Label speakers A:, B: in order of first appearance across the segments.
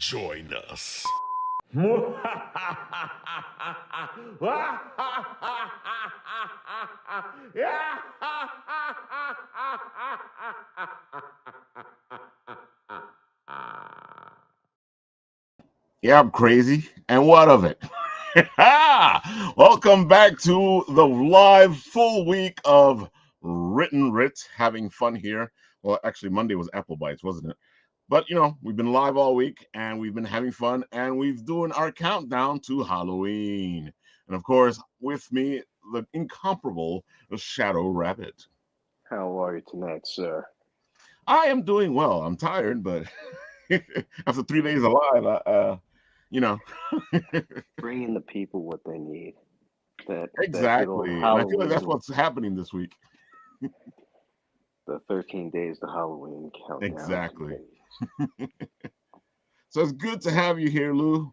A: Join us.
B: Yeah, I'm crazy. And what of it? Welcome back to the live full week of Written Writ. Having fun here. Well, actually, Monday was Apple Bites, wasn't it? But, we've been live all week and we've been having fun and we've doing our countdown to Halloween. And of course, with me, the incomparable Shadow Rabbit.
C: How are you tonight, sir?
B: I am doing well. I'm tired, but after 3 days alive,
C: Bringing the people what they need. That
B: Exactly.
C: little
B: And I feel like that's
C: Halloween,
B: what's happening this week.
C: the 13 days to Halloween countdown.
B: Exactly. So it's good to have you here, Lou.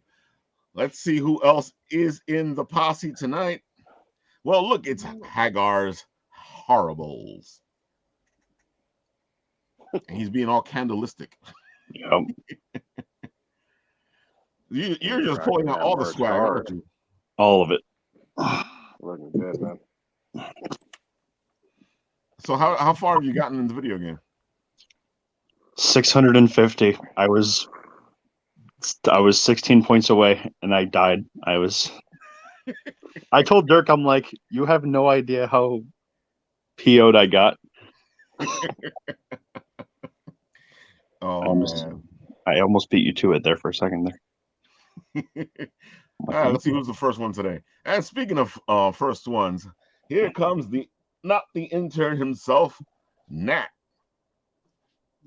B: Let's see who else is in the posse tonight. Well, look, it's Hagar's Horribles. And he's being all candlelistic.
D: Yep.
B: You're just pulling out all the swag, aren't you?
D: All of it.
C: Looking good, man.
B: So how far have you gotten in the video game?
D: 650. I was 16 points away and I died. I told Dirk, I'm like, you have no idea how PO'd I got.
B: Oh, man.
D: I almost beat you to it there for a second there.
B: All right, let's see who's the first one today. And speaking of first ones, here comes not the intern himself, Nat.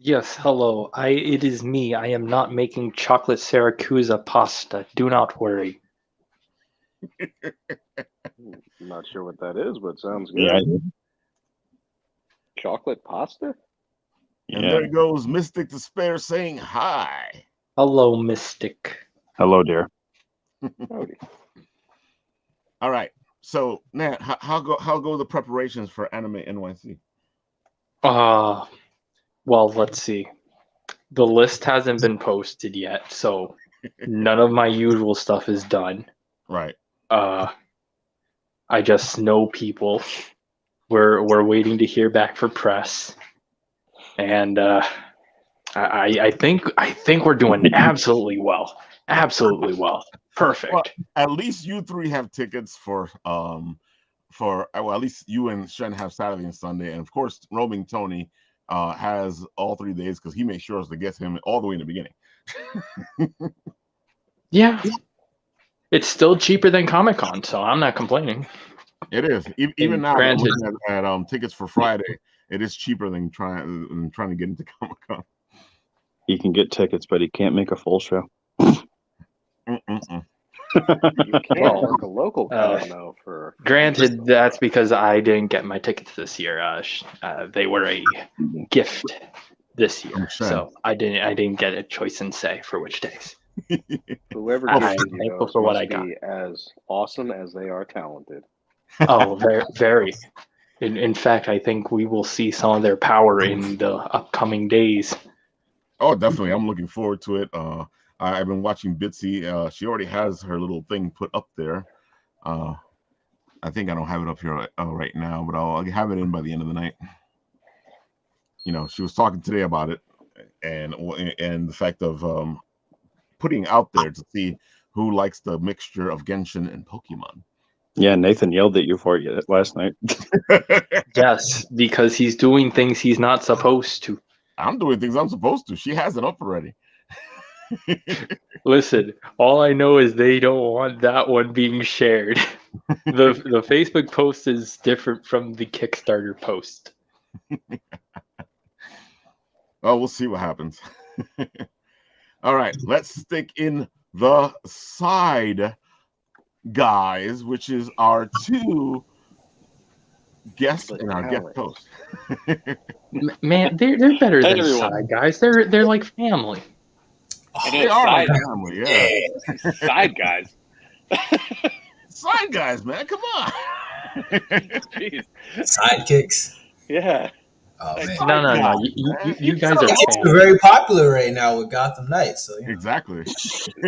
E: Yes, hello. It is me. I am not making chocolate Siracusa pasta. Do not worry.
C: Not sure what that is, but sounds good.
D: Yeah.
C: Chocolate pasta?
B: And there goes Mystic Despair saying hi.
E: Hello, Mystic.
D: Hello, dear.
C: Howdy.
B: All right. So, Nat, how go the preparations for Anime NYC?
E: Well, let's see. The list hasn't been posted yet, so none of my usual stuff is done.
B: Right.
E: I just know people. We're waiting to hear back for press, and I think we're doing absolutely well. Absolutely well. Perfect.
B: Well, at least you three have tickets for at least you and Shen have Saturday and Sunday, and of course Roaming Tony has all 3 days because he makes sure to get him all the way in the beginning.
E: Yeah. It's still cheaper than Comic-Con, so I'm not complaining.
B: It is. Even now,
E: granted,
B: at tickets for Friday, it is cheaper than trying to get into Comic-Con.
D: He can get tickets, but he can't make a full show.
C: You can't work a local con, though.
E: Granted, that's because I didn't get my tickets this year. They were a gift this year, so I didn't get a choice and say for which days.
C: Whoever gifted you those
E: for what I
C: must
E: got.
C: be as awesome as they are talented.
E: Oh, very, very. In fact, I think we will see some of their power in the upcoming days.
B: Oh, definitely. I'm looking forward to it. I've been watching Bitsy. She already has her little thing put up there. I think I don't have it up here right now, but I'll have it in by the end of the night. She was talking today about it and the fact of putting out there to see who likes the mixture of Genshin and Pokemon.
D: Yeah, Nathan yelled at you for it last night.
E: Yes, because he's doing things he's not supposed to.
B: I'm doing things I'm supposed to. She has it up already.
E: Listen, all I know is they don't want that one being shared. The Facebook post is different from the Kickstarter post.
B: Well, we'll see what happens. All right, let's stick in the side guys, which is our two guests and our guest host.
E: Man, they're better than side guys. They're like family.
B: They are like family, yeah.
F: Side guys.
B: Side guys, man, come on.
F: Jeez.
G: Sidekicks.
F: Yeah.
A: Oh man,
E: No. You guys are
A: it's
E: fans.
A: very popular right now with Gotham Knights. So
B: Exactly.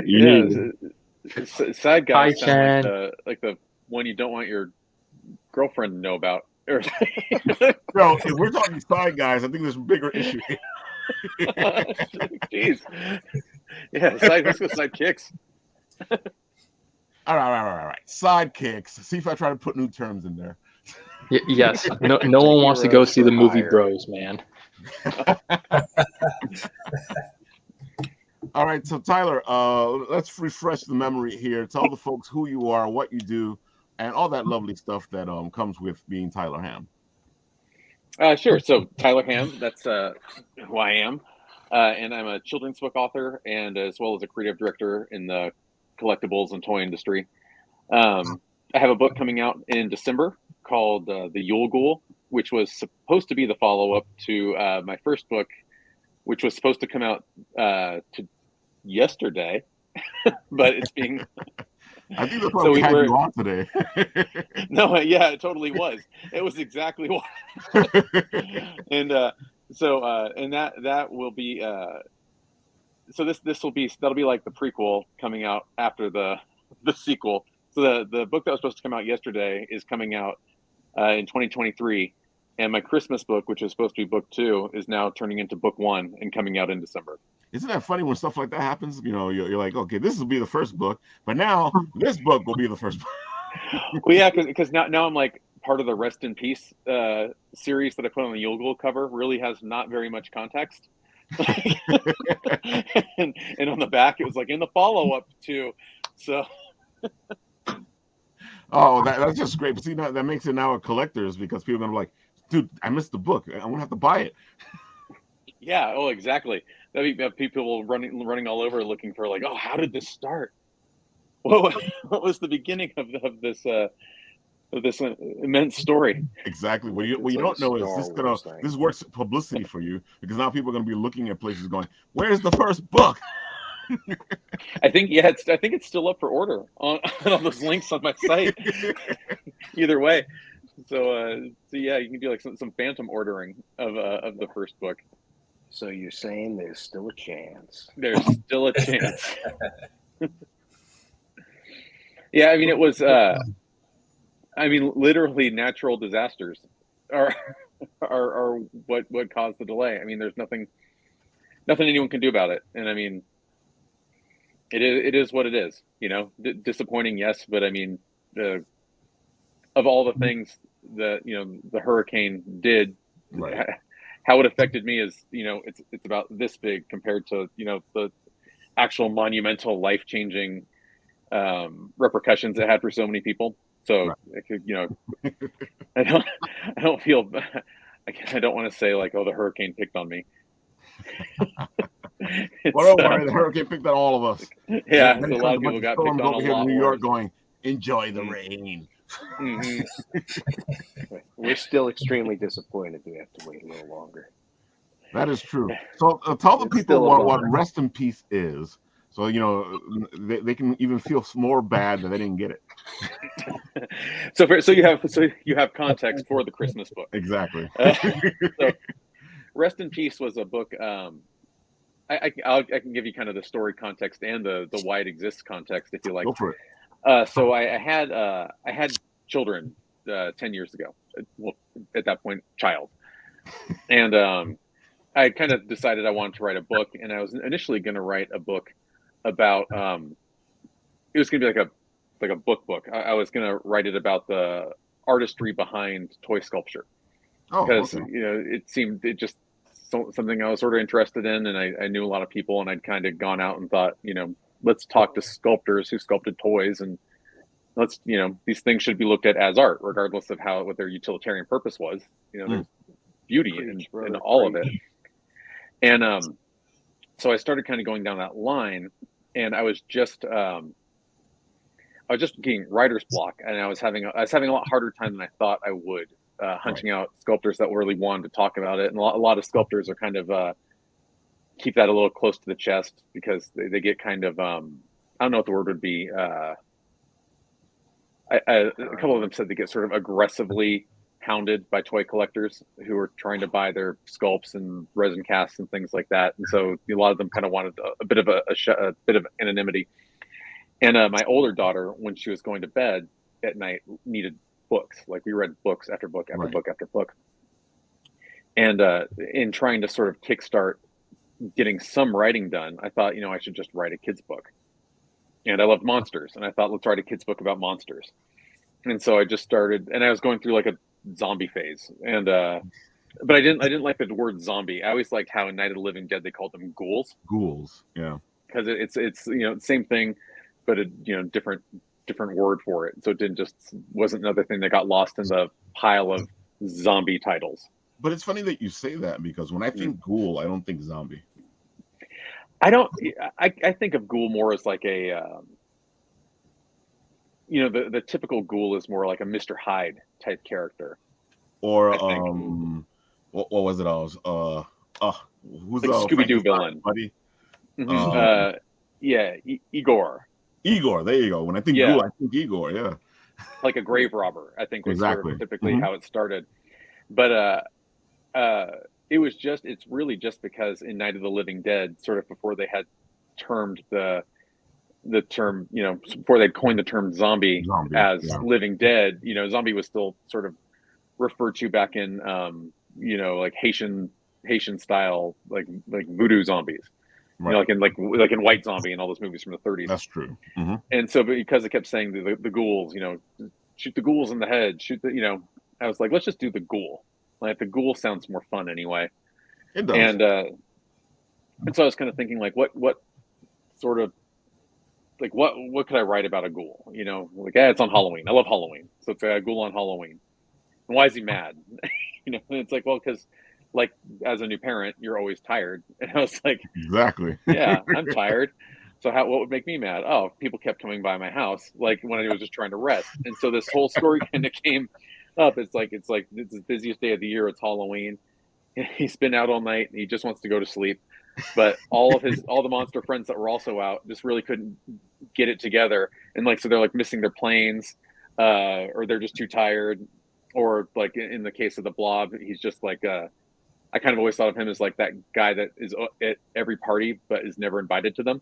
C: Yeah,
D: Yeah.
C: side
E: Hi,
C: guys sound
E: Chan.
C: like the one you don't want your girlfriend to know about. Or
B: Bro, if we're talking side guys, I think there's a bigger issue here.
C: jeez, yeah, let's go sidekicks.
B: All right. Sidekicks. See if I try to put new terms in there.
E: Yes. No one wants to go
C: Heroes
E: see the
C: for
E: movie
C: hire.
E: Bros, man.
B: All right, so Tyler, let's refresh the memory here. Tell the folks who you are, what you do, and all that lovely stuff that comes with being Tyler Ham.
C: Sure. So Tyler Ham, that's who I am, and I'm a children's book author and as well as a creative director in the collectibles and toy industry. I have a book coming out in December called The Yule Ghoul, which was supposed to be the follow-up to my first book, which was supposed to come out to yesterday, but it's being.
B: I think that's why
C: So
B: we had
C: we're
B: you on today.
C: no, yeah, it totally was. It was exactly what. And and that will be so that'll be like the prequel coming out after the sequel. So the book that was supposed to come out yesterday is coming out in 2023, and my Christmas book, which is supposed to be book 2, is now turning into book 1 and coming out in December.
B: Isn't that funny when stuff like that happens? You know, you're like, okay, this will be the first book, but now this book will be the first book.
C: Well, yeah, because now I'm like part of the Rest in Peace series that I put on the Yule Ghoul cover. Really has not very much context. and on the back it was like in the follow-up to, so
B: Oh, that's just great. But see, that makes it now a collector's because people are gonna be like, dude, I missed the book. I'm gonna have to buy it.
C: yeah, oh exactly. That'd be people running all over looking for like, oh, how did this start? What was the beginning of this immense story?
B: Exactly. What you
C: It's like
B: don't
C: a
B: know is
C: Star Wars thing.
B: this works publicity for you because now people are gonna be looking at places going, where's the first book?
C: I think it's still up for order on all those links on my site. Either way, so yeah, you can do like some phantom ordering of the first book.
F: So you're saying there's still a chance?
C: There's still a chance. Yeah, I mean it was. I mean, literally, natural disasters are what caused the delay. I mean, there's nothing anyone can do about it, and I mean, it is what it is. You know, disappointing, yes, but I mean, of all the things that the hurricane did,
B: Right.
C: how it affected me is it's about this big compared to the actual monumental, life changing repercussions it had for so many people. So
B: Right.
C: it could, I don't feel. I guess I don't want to say like, oh, the hurricane picked on me.
B: Well, don't worry, the hurricane picked on all of us.
C: Yeah,
B: Then
C: a lot of people got picked on
B: over
C: a
B: here in
C: lot
B: New York
C: worse.
B: going, enjoy the
C: Mm.
B: rain.
C: Mm-hmm.
F: We're still extremely disappointed we have to wait a little longer.
B: That is true. So tell the
F: It's
B: people
F: still a
B: what
F: bummer.
B: Rest in Peace is. So, they can even feel more bad that they didn't get it.
C: So you have context for the Christmas book.
B: Exactly.
C: So Rest in Peace was a book. I can give you kind of the story context and the why it exists context if you like.
B: Go for it.
C: So I had children 10 years ago. Well, at that point, child, and I kind of decided I wanted to write a book, and I was initially going to write a book about. It was going to be like a book. I was going to write it about the artistry behind toy sculpture because
B: Okay.
C: it just something I was sort of interested in, and I knew a lot of people, and I'd kind of gone out and thought, let's talk to sculptors who sculpted toys, and let's these things should be looked at as art regardless of what their utilitarian purpose was. There's beauty in all of it. And so I started kind of going down that line, and I was just getting writer's block, and I was having a lot harder time than I thought I would hunting out sculptors that really wanted to talk about it. And a lot of sculptors are kind of keep that a little close to the chest because they get kind of I don't know what the word would be. A couple of them said they get sort of aggressively hounded by toy collectors who were trying to buy their sculpts and resin casts and things like that. And so a lot of them kind of wanted a bit of a bit of anonymity. And my older daughter, when she was going to bed at night, needed books. Like we read books after book after
B: Right.
C: book after book. And in trying to sort of kickstart getting some writing done, I thought, I should just write a kid's book. And I loved monsters, and I thought, let's write a kid's book about monsters. And so I just started, and I was going through like a zombie phase, and but I didn't like the word zombie. I always liked how in Night of the Living Dead they called them ghouls,
B: Ghouls. Yeah.
C: because it's same thing, but a different word for it. So it wasn't another thing that got lost in the pile of zombie titles.
B: But it's funny that you say that, because when I think ghoul, I don't think zombie.
C: I think of ghoul more as like a the typical ghoul is more like a Mr. Hyde type character.
B: Or
C: I think.
B: what was it? Who's
C: Like Scooby-Doo villain,
B: buddy?
C: yeah, Igor.
B: Igor. There you go. When I think ghoul, I think Igor. Yeah.
C: Like a grave robber, I think was
B: Exactly.
C: sort of typically how it started. But it's really just because in Night of the Living Dead, sort of before they had termed the term, before they coined the term zombie as living dead, zombie was still sort of referred to back in like Haitian style, like voodoo zombies.
B: Right.
C: Like in White Zombie and all those movies from the 30s.
B: That's true. Mm-hmm.
C: And so because it kept saying the ghouls, shoot the ghouls in the head, I was like, let's just do the ghoul. Like the ghoul sounds more fun anyway.
B: It does.
C: And so I was kind of thinking like, what sort of, like what could I write about a ghoul? Like, it's on Halloween. I love Halloween, so it's a ghoul on Halloween. And why is he mad? And it's like, well, because like as a new parent, you're always tired. And I was like,
B: exactly.
C: Yeah, I'm tired. So what would make me mad? Oh, people kept coming by my house, like when I was just trying to rest. And so this whole story kind of came up. It's like it's the busiest day of the year. It's Halloween. He's been out all night and he just wants to go to sleep. But all the monster friends that were also out just really couldn't get it together. And so they're like missing their planes, or they're just too tired. Or like in the case of the Blob, he's just like I kind of always thought of him as like that guy that is at every party but is never invited to them.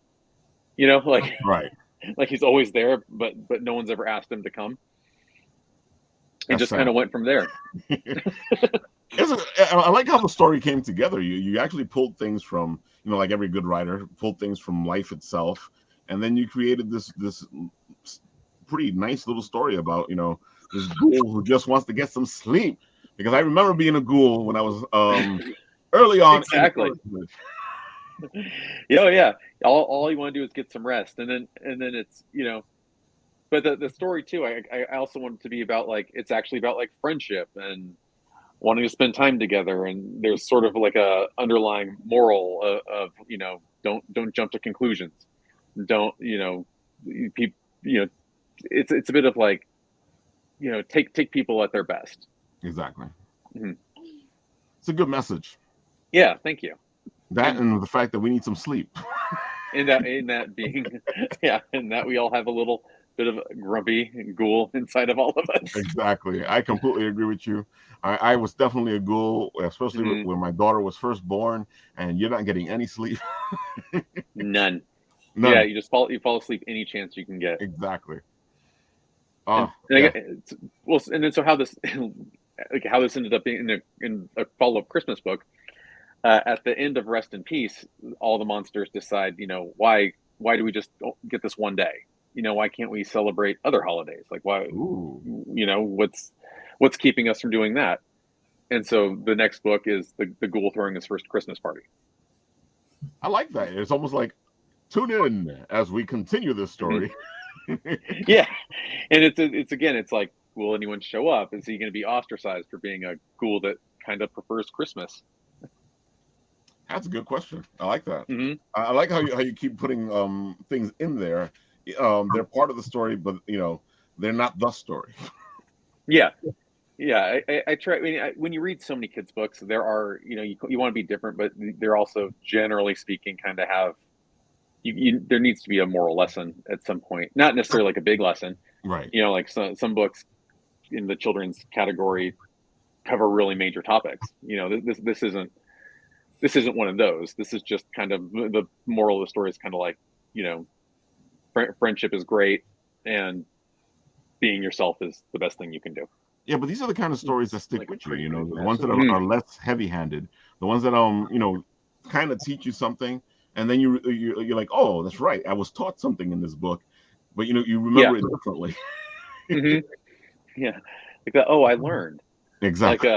B: Right.
C: Like he's always there, but no one's ever asked him to come. It just kind of went from there.
B: I like how the story came together. You actually pulled things from, like every good writer, pulled things from life itself, and then you created this pretty nice little story about this ghoul who just wants to get some sleep. Because I remember being a ghoul when I was early on.
C: Exactly. Yeah. All you want to do is get some rest, and then it's but the story too. I also want it to be about it's actually about friendship and wanting to spend time together, and there's sort of like a underlying moral of don't jump to conclusions, don't it's a bit of take people at their best.
B: Exactly.
C: Mm-hmm.
B: It's a good message.
C: Yeah, thank you.
B: That and the fact that we need some sleep.
C: In that being, and that we all have a little bit of a grumpy ghoul inside of all of us.
B: Exactly. I completely agree with you. I was definitely a ghoul, especially when my daughter was first born, and you're not getting any sleep.
C: None. Yeah, you fall asleep any chance you can get.
B: Exactly.
C: And then so how this ended up being in a follow-up Christmas book. At the end of Rest in Peace, all the monsters decide, why do we just get this one day? Why can't we celebrate other holidays? Like why? What's keeping us from doing that? And so the next book is the ghoul throwing his first Christmas party.
B: I like that. It's almost like tune in as we continue this story.
C: Yeah, and it's like, will anyone show up? Is he going to be ostracized for being a ghoul that kind of prefers Christmas?
B: That's a good question. I like that.
C: Mm-hmm.
B: I like how you keep putting things in there. They're part of the story, but they're not the story.
C: Yeah. I try. I mean, when you read so many kids' books, there are you want to be different, but they're also generally speaking kind of have there needs to be a moral lesson at some point. Not necessarily like a big lesson,
B: right?
C: Like some books in the children's category cover really major topics. This isn't one of those. This is just kind of the moral of the story is kind of like, friendship is great, and being yourself is the best thing you can do.
B: Yeah, but these are the kind of stories that stick
F: Like
B: with
F: a
B: you.
F: pretty
B: The
F: good
B: ones that
C: message.
B: are less heavy-handed, the ones that kind of teach you something, and then you're like, oh, that's right, I was taught something in this book, but you remember it differently.
C: hmm Yeah, like that. Oh, I learned.
B: Exactly.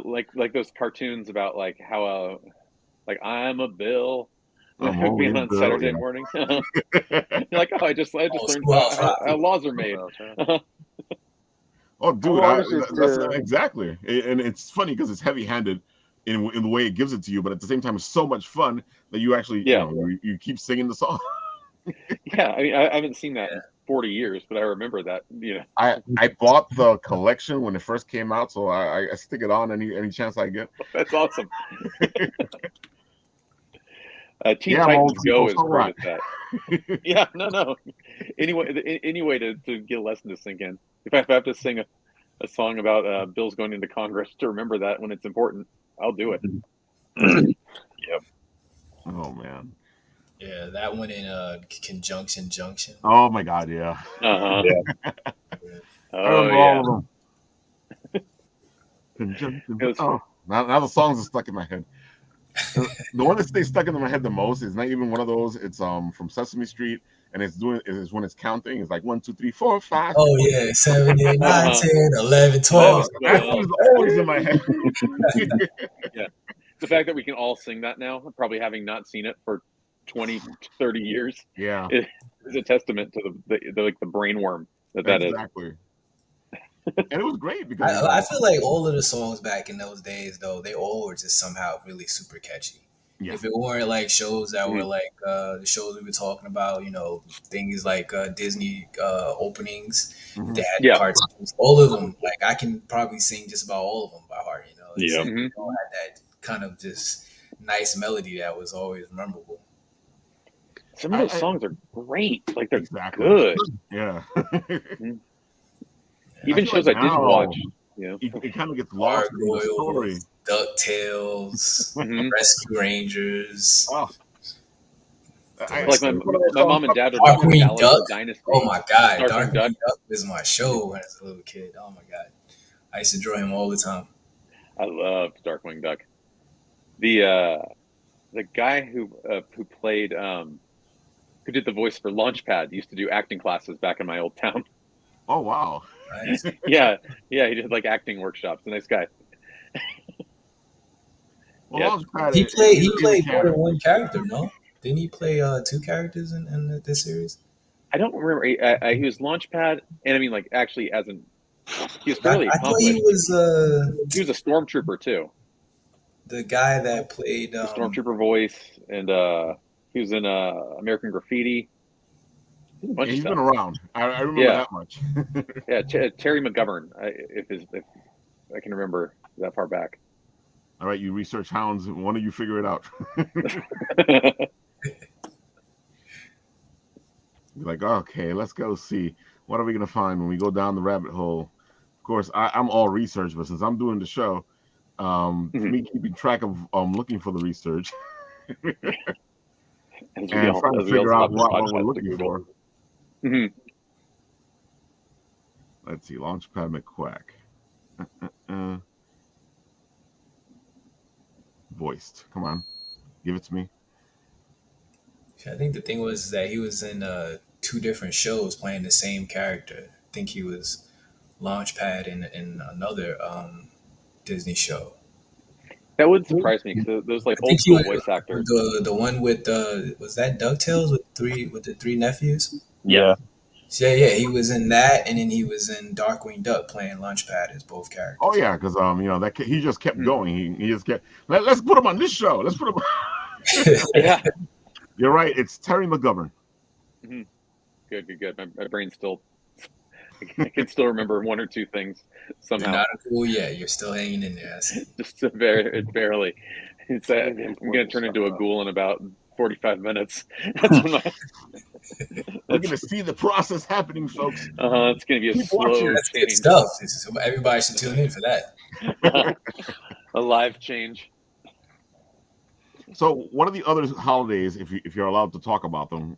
C: Like those cartoons about like how like I'm a Bill
B: I'm only
C: being
B: a
C: on
B: Bill.
C: Saturday morning. You're like, oh, I just learned
A: School of
C: how
A: Rock.
C: laws are made.
B: Oh,
F: How
B: dude,
F: long is it?
B: that's exactly, and it's funny because it's heavy-handed in the way it gives it to you, but at the same time, it's so much fun that you actually,
C: Yeah.
B: you keep singing the song.
C: Yeah, I mean, I haven't seen that in 40 years, but I remember that.
B: I bought the collection when it first came out, so I stick it on any chance I get.
C: That's awesome. Teen
B: Yeah, I'm
C: Titans
B: old
C: Go
B: school,
C: is
B: so
C: great
B: what?
C: at that. Yeah, no. Anyway, to get a lesson to sink in. If I have to sing a song about bills going into Congress to remember that when it's important, I'll do it. Yep.
B: Oh man.
A: Yeah, that one in Conjunction Junction.
B: Oh my God, yeah.
C: Uh-huh.
A: Yeah.
B: I
C: Oh
B: remember
C: yeah.
B: all of them. Conjunction.
C: It was
B: Oh, now the songs are stuck in my head. The one that stays stuck in my head the most is not even one of those. It's from Sesame Street, and it's when it's counting. It's like 1, 2, 3, 4, 5.
A: Oh yeah, 7, 8, 9,
C: Uh-huh.
A: 10, 11, 12.
C: 11,
B: That
C: 12.
B: is always in my head.
C: Yeah. The fact that we can all sing that now, probably having not seen it for 20, 30 years,
B: Yeah,
C: is a testament to the brain worm that is.
B: exactly. And it was great because
A: I feel like all of the songs back in those days, though, they all were just somehow really super catchy.
B: yeah.
A: If it weren't like shows that were
C: Mhm.
A: like the shows we were talking about, things like Disney openings,
B: Mhm.
A: they had
C: Yeah.
A: cartoons, all of them. Like I can probably sing just about all of them by heart.
E: Yeah.
C: Mhm.
A: They all had that kind of just nice melody that was always memorable.
C: Some of those songs are great. Like they're
B: Exactly.
C: good.
B: Yeah.
C: Even
B: feel
C: shows
B: like
C: I didn't
B: now
C: watch.
B: it kind of gets lost in the story.
A: Gargoyles, DuckTales,
C: Mhm.
A: Rescue Rangers.
B: Oh,
C: Like my mom and dad would watch
A: Darkwing
C: Galaxy
A: Duck.
C: Dynasty.
A: Oh my god,
C: Darkwing
A: Darkwing
C: Duck.
A: Duck was my show when I was a little kid. Oh my god, I used to draw him all the time.
C: I loved Darkwing Duck. The guy who played who did the voice for Launchpad used to do acting classes back in my old town.
B: oh wow.
A: Nice.
C: Yeah, he did like acting workshops. A nice guy.
B: Well,
C: Yeah.
B: Launchpad
A: He
B: is
A: played
B: a
A: more than
B: character.
A: one character, no? Didn't he play two characters in this series?
C: I don't remember. He was Launchpad, and I mean, like actually, he was
A: I
C: fairly
A: thought
C: accomplished.
A: he was
C: He was a stormtrooper too.
A: the guy that played
C: The stormtrooper voice, and he was in American Graffiti. He's a bunch
B: He's
C: of
B: been
C: stuff.
B: around. I remember
C: Yeah.
B: that much.
C: Yeah, Terry McGovern. If I can remember that far back.
B: All right, you research hounds. One of you figure it out. You're like, okay, let's go see what are we gonna find when we go down the rabbit hole. Of course, I'm all research, but since I'm doing the show, for me keeping track of looking for the research and trying to figure out what we're looking for.
C: Mhm.
B: Let's see, Launchpad McQuack. Voiced. Come on, give it to me.
A: I think the thing was that he was in two different shows playing the same character. I think he was Launchpad in another Disney show.
C: That wouldn't surprise me because those like
A: I
C: old
A: think
C: school voice actors.
A: the one with was that DuckTales with the three nephews?
D: Yeah.
A: Yeah, he was in that, and then he was in Darkwing Duck playing Launchpad as both characters.
B: Oh yeah, because that he just kept going. He just kept. Let's put him on this show. Let's put him.
C: Yeah.
B: You're right. It's Terry McGovern.
C: Mm-hmm. Good. My brain still. I can still remember one or two things somehow.
A: You're not cool yet. You're still hanging in there.
C: Just barely. I'm going to turn into a ghoul in about 45 minutes. That's when
B: We're gonna see the process happening, folks.
C: It's going to be a
B: Keep
C: slow
B: watching.
A: That's good
C: change.
A: stuff. Everybody should tune in for that.
C: A live change.
B: So, what are the other holidays, if you're allowed to talk about them?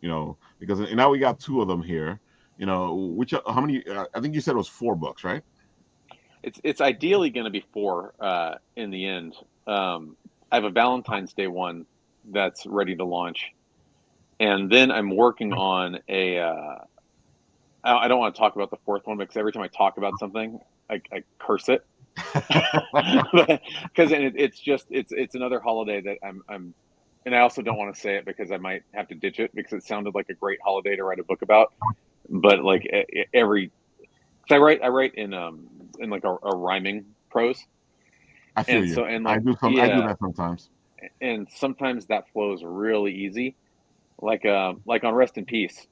B: Because now we got 2 of them here. How many? I think you said it was 4 books, right?
C: It's ideally going to be 4 in the end. I have a Valentine's Day one that's ready to launch, and then I'm working on a. I don't want to talk about the 4th one because every time I talk about something, I curse it. Because it's another holiday that I'm, and I also don't want to say it because I might have to ditch it because it sounded like a great holiday to write a book about. But like because I write in like a rhyming prose.
B: I feel
C: And
B: you.
C: so and
B: I
C: like
B: do that sometimes.
C: and sometimes that flows really easy. Like on Rest in Peace,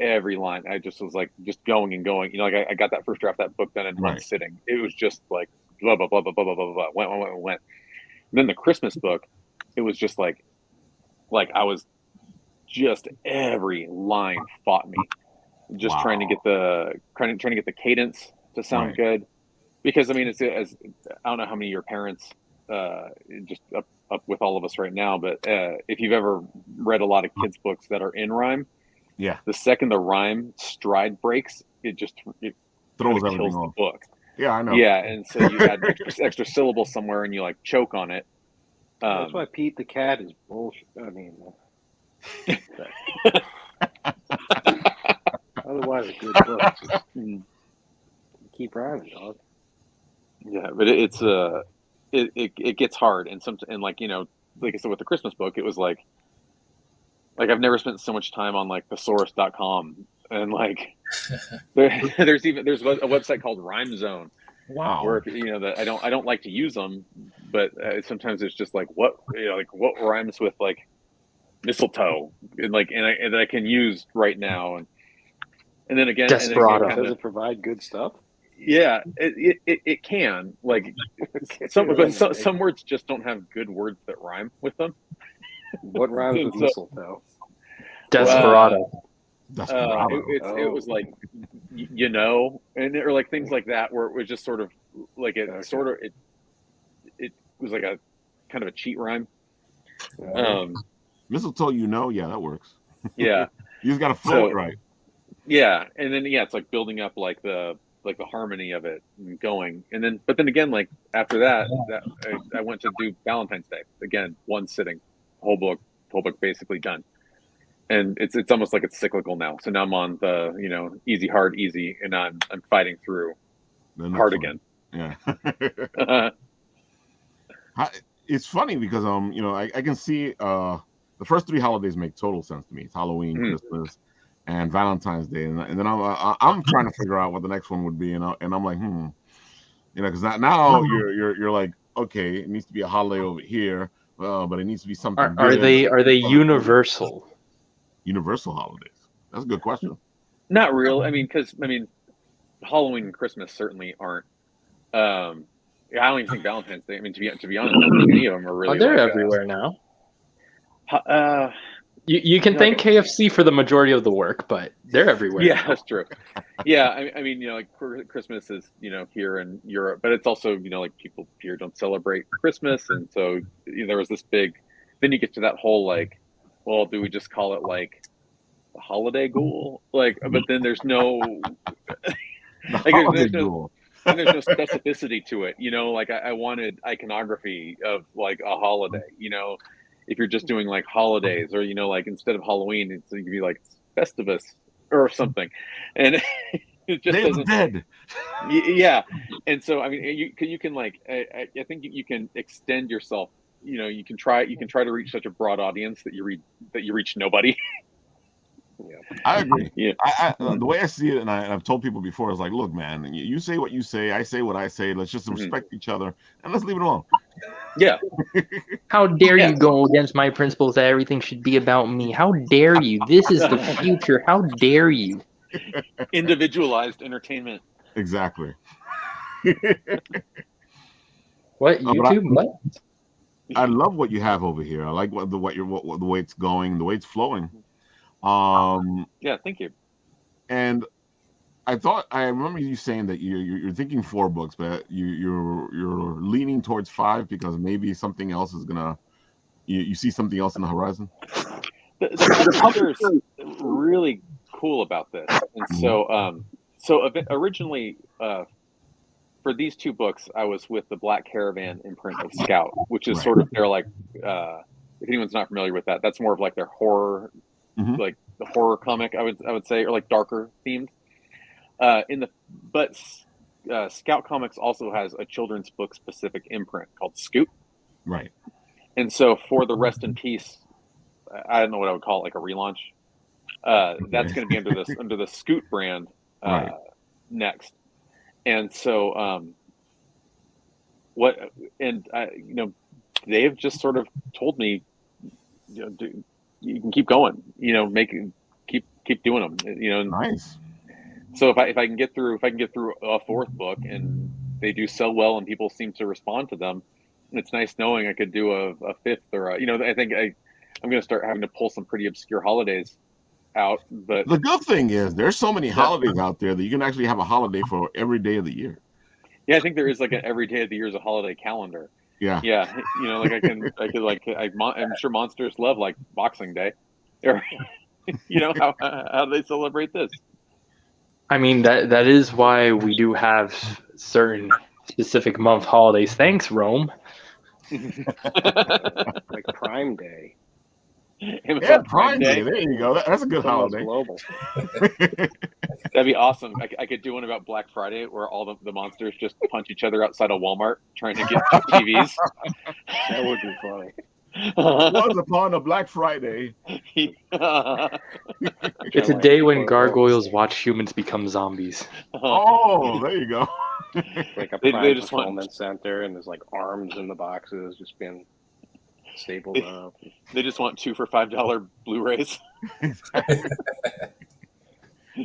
C: every line I just was like just going and going. Like I got that first draft of that book done in one
B: Right.
C: sitting. It was just like blah blah blah blah blah blah blah blah went. And then the Christmas book, it was just like I was just every line fought me. Just
B: Wow.
C: trying to get the cadence to sound
B: Right.
C: good. Because I mean it's I don't know how many of your parents just up with all of us right now, but if you've ever read a lot of kids books that are in rhyme,
B: Yeah.
C: the second the rhyme stride breaks, it
B: Throws
C: kills
B: everything
C: the
B: off.
C: book.
B: Yeah, I know.
C: Yeah, and so you add extra syllables somewhere and you like choke on it.
F: That's why Pete the Cat is bullshit. I mean, otherwise a good book. Keep rhyming, dog.
C: Yeah, but it gets hard, and like like I said with the Christmas book, it was like I've never spent so much time on like thesaurus.com and like there's a website called Rhyme Zone
B: Wow.
C: where that I don't like to use them, but sometimes it's just like what rhymes with like mistletoe and that I can use right now and then again
E: Desperado.
C: kind
F: Does
C: of
F: it provide good stuff?
C: yeah it can like some words just don't have good words that rhyme with them.
F: What rhymes with
C: So-
F: mistletoe?
E: Desperado.
B: Desperado.
C: It was like and or like things like that where it was just sort of like it was like a kind of a cheat rhyme.
B: Mistletoe, yeah, that works.
C: Yeah.
B: You just gotta flow it right.
C: Yeah, and then it's like building up like the harmony of it and going, and then but then again like after that I went to do Valentine's Day again, one sitting, whole book basically done, and it's almost like it's cyclical now. So now I'm on the easy hard easy, and I'm fighting through hard again.
B: Yeah. It's funny because I can see the first 3 holidays make total sense to me. It's Halloween, Christmas, and Valentine's Day, and then I'm trying to figure out what the next one would be, and I'm like, because now you're like, okay, it needs to be a holiday over here, but it needs to be something.
E: Are they universal?
B: Universal holidays? That's a good question.
C: Not real. I mean, because Halloween and Christmas certainly aren't. I don't even think Valentine's Day. I mean, to be honest, I don't think any of them are really.
E: They're everywhere now.
C: Uh,
E: You can thank KFC for the majority of the work, but they're everywhere.
C: Yeah, that's true. Yeah, I mean, like Christmas is here in Europe, but it's also like people here don't celebrate Christmas, and so there was this big. Then you get to that whole like, well, do we just call it like the holiday ghoul? Like, but then there's no. There's no specificity to it, like I wanted iconography of like a holiday, if you're just doing like holidays or like instead of Halloween it could be like Festivus or something, and it just doesn't.
B: Dead.
C: Yeah, and so I mean you can like I think you can extend yourself, you can try to reach such a broad audience that you reach nobody.
F: Yeah,
B: I agree.
C: Yeah.
B: The way I see it, and I've told people before, is like, look, man, you say what you say, I say what I say. Let's just respect each other and let's leave it alone.
C: Yeah.
E: How dare you go against my principles that everything should be about me? How dare you? This is the future. How dare you?
C: Individualized entertainment.
B: Exactly.
E: What YouTube? What?
B: I love what you have over here. I like the way it's going, the way it's flowing.
C: Yeah, thank you.
B: And I remember you saying that you're thinking 4 books, but you're leaning towards 5 because maybe something else is gonna you see something else in the horizon.
C: The publisher is really cool about this, and so originally for these 2 books, I was with the Black Caravan imprint of Scout, which is
B: Right.
C: sort of their like, if anyone's not familiar with that, that's more of like their horror,
B: Mhm.
C: like the horror comic, I would say, or like darker themed. But Scout Comics also has a children's book specific imprint called Scoot,
B: Right.
C: and so for the Rest in Peace, I don't know what I would call it, like a relaunch. That's going to be under the Scoot brand
B: Right.
C: next, and so what and they have just sort of told me, you can keep going, keep doing them, and
B: Nice.
C: so if I can get through a 4th book and they do so well and people seem to respond to them, it's nice knowing I could do a 5th or I think I'm going to start having to pull some pretty obscure holidays out, but
B: The good thing is there's so many holidays out there that you can actually have a holiday for every day of the year.
C: yeah, I think there is like an every day of the year is a holiday calendar.
B: Yeah.
C: Yeah, like I'm sure monsters love like Boxing Day, or how do they celebrate this?
E: I mean, that is why we do have certain specific month holidays. Thanks, Rome.
F: Like Prime Day.
C: Amazon
B: Prime Day. There you go. That's a good
F: It's almost
B: holiday.
F: global.
C: That'd be awesome. I could do one about Black Friday where all the monsters just punch each other outside of Walmart trying to get TVs.
F: That would be funny.
B: Once upon a Black Friday.
E: It's a day when gargoyles watch humans become zombies.
B: Oh, there you go.
F: Like a
C: They
F: Prime
C: just
F: fulfillment center, and there's like arms in the boxes just being stapled up.
C: They just want 2 for $5 Blu-rays.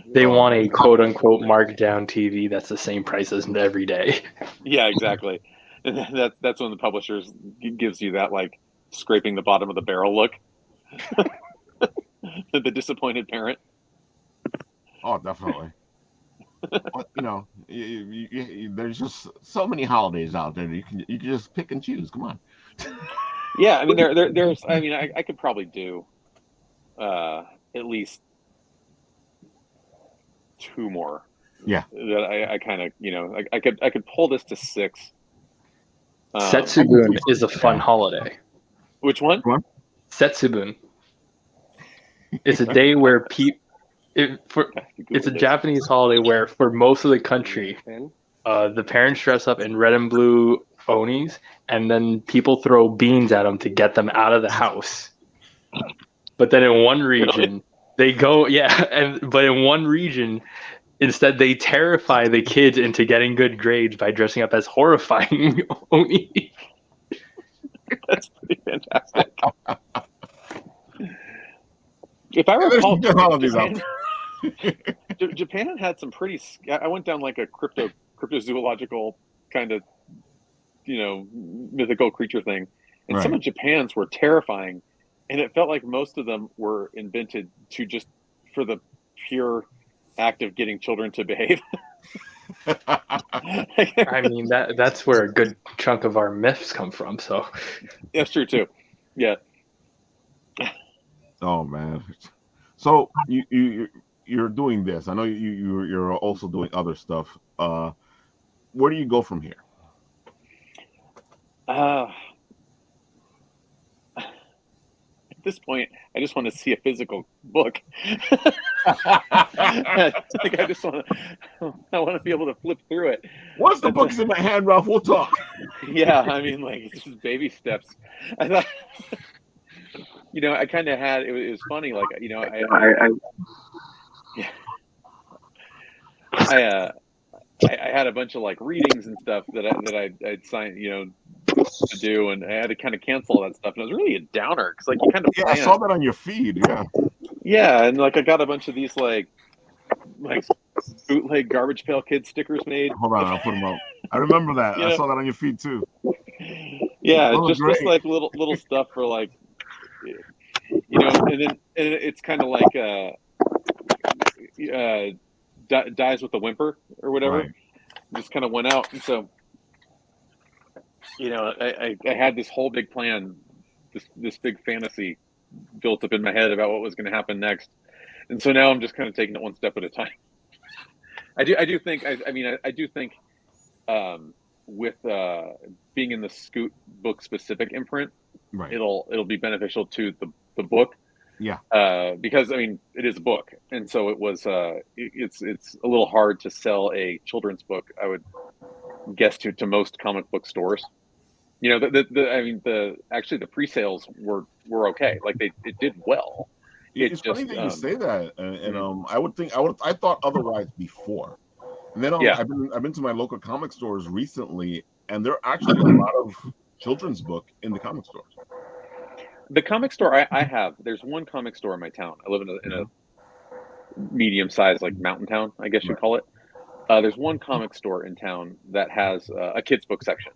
E: They want a quote unquote marked down TV that's the same price as every day.
C: Yeah, exactly. And that's when the publishers gives you that like scraping the bottom of the barrel look. The disappointed parent.
B: Oh, definitely. But there's just so many holidays out there that you can just pick and choose. Come on.
C: Yeah, I mean there's I could probably do at least 2 more.
B: Yeah.
C: That I kind of I could pull this to 6.
E: Setsubun is a fun holiday.
C: Which one?
E: Setsubun. It's a day where it's a Japanese holiday where for most of the country, the parents dress up in red and blue onis, and then people throw beans at them to get them out of the house. But then in one region, they go, but in one region, instead they terrify the kids into getting good grades by dressing up as horrifying oni.
C: That's pretty fantastic. If I recall, Japan had some pretty. I went down like a cryptozoological kind of, mythical creature thing, and some of Japan's were terrifying, and it felt like most of them were invented for the pure act of getting children to behave.
E: I mean that's where a good chunk of our myths come from. So
C: that's true too. Yeah.
B: Oh man. So you're doing this. I know you're also doing other stuff. Where do you go from here?
C: At this point, I just want to see a physical book. I want to be able to flip through it.
B: Once the book's in my hand, Ralph, we'll talk.
C: Yeah, I mean, like, it's just baby steps. I thought, I kind of had. It was funny, like, I had a bunch of like readings and stuff that I'd signed, to do, and I had to kind of cancel all that stuff, and it was really a downer because like you kind of
B: I saw that on your feed.
C: Yeah, and like I got a bunch of these like bootleg Garbage Pail Kids stickers made.
B: Hold on, I'll put them up. I remember that. I saw that on your feed too.
C: Yeah, just like little stuff for like and it's kind of like dies with a whimper or whatever.
B: Right.
C: Just kind of went out, and so I had this whole big plan, this big fantasy built up in my head about what was going to happen next, and so now I'm just kind of taking it one step at a time. I do think I do think with being in the Scoot book specific imprint,
B: Right.
C: it'll be beneficial to the book.
B: Yeah.
C: Because it is a book, and so it was it's a little hard to sell a children's book, I would guess, to most comic book stores. The pre-sales were okay. Like it did well.
B: It's funny that you say that, and
C: mm-hmm.
B: I thought otherwise before. And then
C: Yeah.
B: I've been to my local comic stores recently, and there are actually a lot of children's book in the comic stores.
C: The comic store I have, there's one comic store in my town. I live in a medium-sized, like, mountain town, I guess you'd call it. There's one comic store in town that has a kids book section.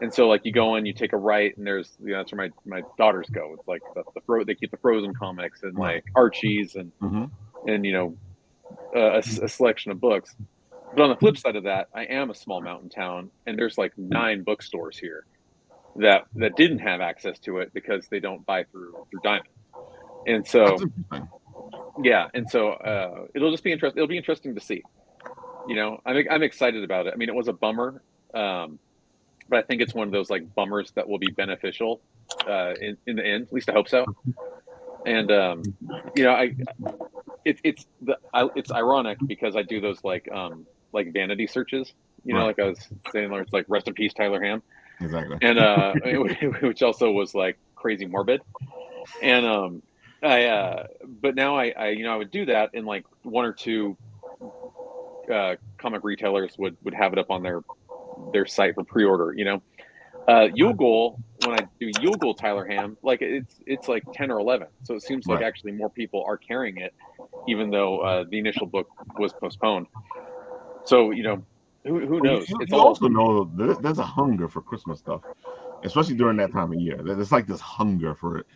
C: And so, like, you go in, you take a right, and there's, that's where my daughters go. It's like they keep the Frozen comics and like Archie's and a selection of books. But on the flip side of that, I am a small mountain town, and there's like 9 bookstores here that didn't have access to it because they don't buy through Diamond. And so, yeah, and so it'll just be interesting. It'll be interesting to see. I'm excited about it. I mean, it was a bummer, but I think it's one of those like bummers that will be beneficial in the end. At least I hope so. And it's ironic because I do those like vanity searches. Like I was saying, it's like rest in peace Tyler Ham.
B: Exactly.
C: And which also was like crazy morbid. And but now I would do that, and like 1 or 2 comic retailers would have it up on their site for pre-order. Yule Ghoul, when I do Yule Ghoul Tyler Ham, like it's like 10 or 11, so it seems like actually more people are carrying it, even though the initial book was postponed. So who knows?
B: You also know there's a hunger for Christmas stuff, especially during that time of year. There's like this hunger for it.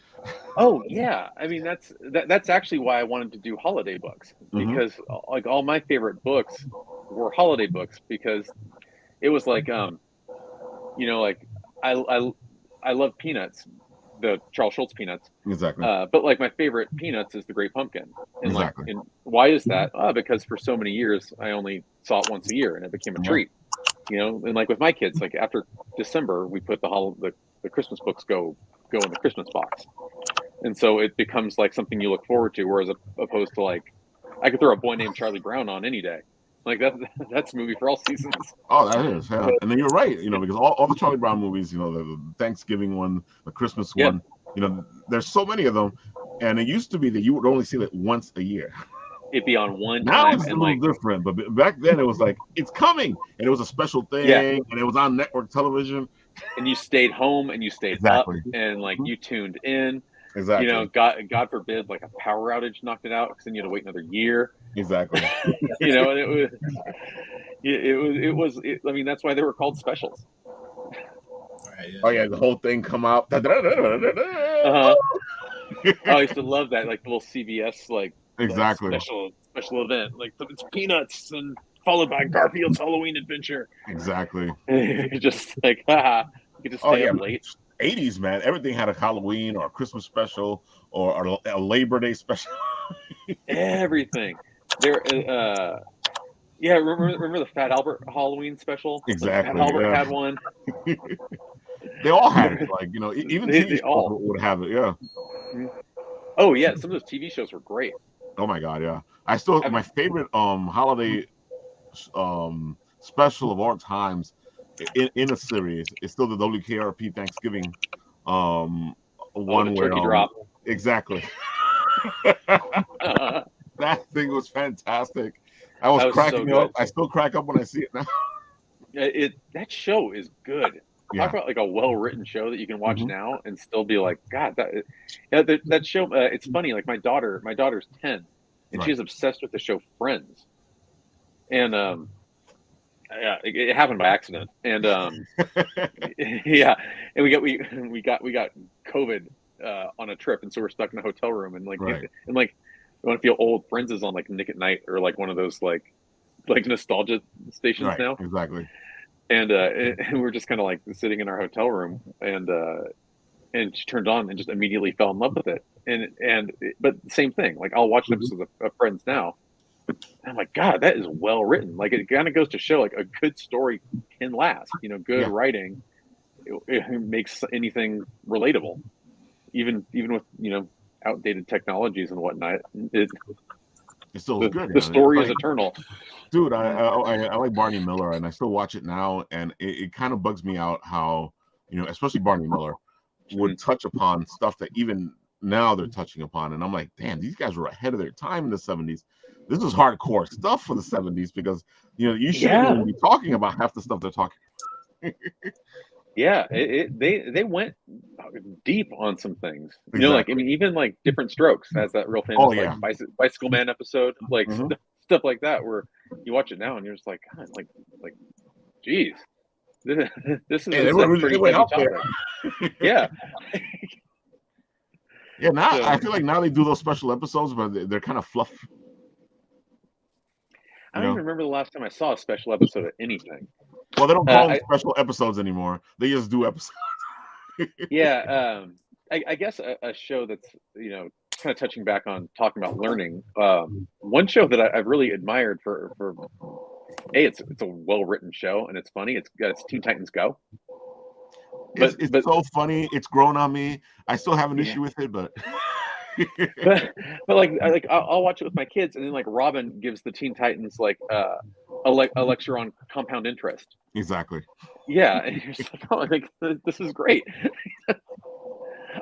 C: Oh yeah, I mean that's actually why I wanted to do holiday books, because like all my favorite books were holiday books, because it was like like I love Peanuts, the Charles Schultz Peanuts.
B: Exactly.
C: But like my favorite Peanuts is the Great Pumpkin. And
B: exactly.
C: And why is that? Because for so many years I only saw it once a year, and it became a treat. And like with my kids, like after December, we put the Christmas books go in the Christmas box, and so it becomes like something you look forward to. Whereas opposed to like, I could throw A Boy Named Charlie Brown on any day. Like that's a movie for all seasons.
B: Oh, that is, yeah. And then you're right, because all the Charlie Brown movies, the Thanksgiving one, the Christmas one, there's so many of them, and it used to be that you would only see it once a year.
C: It'd be on one
B: now
C: time.
B: It's a little different, but back then it was like, it's coming, and it was a special thing, and it was on network television.
C: And you stayed home, and you stayed up, and like you tuned in.
B: Exactly.
C: God forbid, like a power outage knocked it out, because then you had to wait another year.
B: Exactly.
C: And it was. I mean, that's why they were called specials.
A: Right,
B: Oh yeah, the whole thing come out.
C: Oh, I used to love that, like the little CBS like
B: exactly
C: special event, like it's Peanuts and followed by Garfield's Halloween Adventure.
B: Exactly.
C: Just like you could just stay up late.
B: 80s, man, everything had a Halloween or a Christmas special or a Labor Day special.
C: Everything. There, remember the Fat Albert Halloween special?
B: Exactly.
C: Fat Albert had one.
B: They all had it, like even TV shows
C: all
B: would have it. Yeah.
C: Oh yeah, some of those TV shows were great.
B: Oh my god, yeah. My favorite holiday special of all times in a series is still the WKRP Thanksgiving one
C: where turkey drop.
B: Exactly. That thing was fantastic. I was cracking up. I still crack up when I see it now.
C: That show is good. Talk about like a well-written show that you can watch now and still be like, God, that show. It's funny. Like my daughter's 10, and she's obsessed with the show Friends. And it happened by accident. And and we got COVID on a trip, and so we're stuck in a hotel room, and
B: Right.
C: and like you want to feel old. Friends is on like Nick at Night or like one of those like nostalgia stations
B: Right.
C: now,
B: Exactly.
C: and we're just kind of like sitting in our hotel room, and she turned on and just immediately fell in love with it, but same thing. Like I'll watch episodes of Friends now. I'm like, God, that is well written. Like it kind of goes to show, like a good story can last. Good writing, it makes anything relatable, even with outdated technologies and whatnot.
B: It still is good.
C: The story is eternal.
B: Dude, I like Barney Miller, and I still watch it now, and it kind of bugs me out how especially Barney Miller would touch upon stuff that even now they're touching upon, and I'm like, damn, these guys were ahead of their time in the 70s. This is hardcore stuff for the 70s because you shouldn't even be talking about half the stuff they're talking.
C: Yeah, they went deep on some things.
B: Exactly.
C: Even like Different Strokes has that real famous Bicycle Man episode, like stuff like that, where you watch it now and you're just like, God, like, geez, this is a pretty heavy topic. Yeah.
B: Yeah, now I feel like now they do those special episodes, but they're kind of fluff.
C: I don't even remember the last time I saw a special episode of anything.
B: Well, they don't call them special episodes anymore. They just do episodes.
C: Yeah, I guess a show that's kind of touching back on talking about learning. One show that I've really admired for it's a well written show and it's funny. It's Teen Titans Go.
B: But it's so funny. It's grown on me. I still have an issue with it, but
C: but I'll watch it with my kids, and then like Robin gives the Teen Titans like a lecture on compound interest.
B: Exactly.
C: Yeah, and you're just like, oh, like this is great.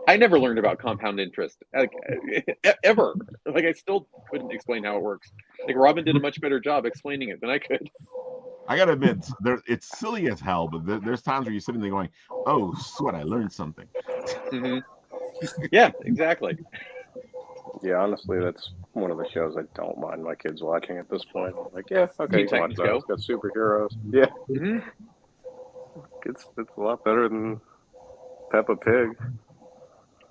C: I never learned about compound interest, like ever. Like I still couldn't explain how it works. Like Robin did a much better job explaining it than I could.
B: I gotta admit, it's silly as hell, but there's times where you're sitting there going, "Oh, sweat! I learned something."
C: Mm-hmm. Yeah, exactly.
F: Yeah, honestly, that's one of the shows I don't mind my kids watching at this point. I'm like, yeah, okay, you can watch that. It's got superheroes. Yeah, it's a lot better than Peppa Pig.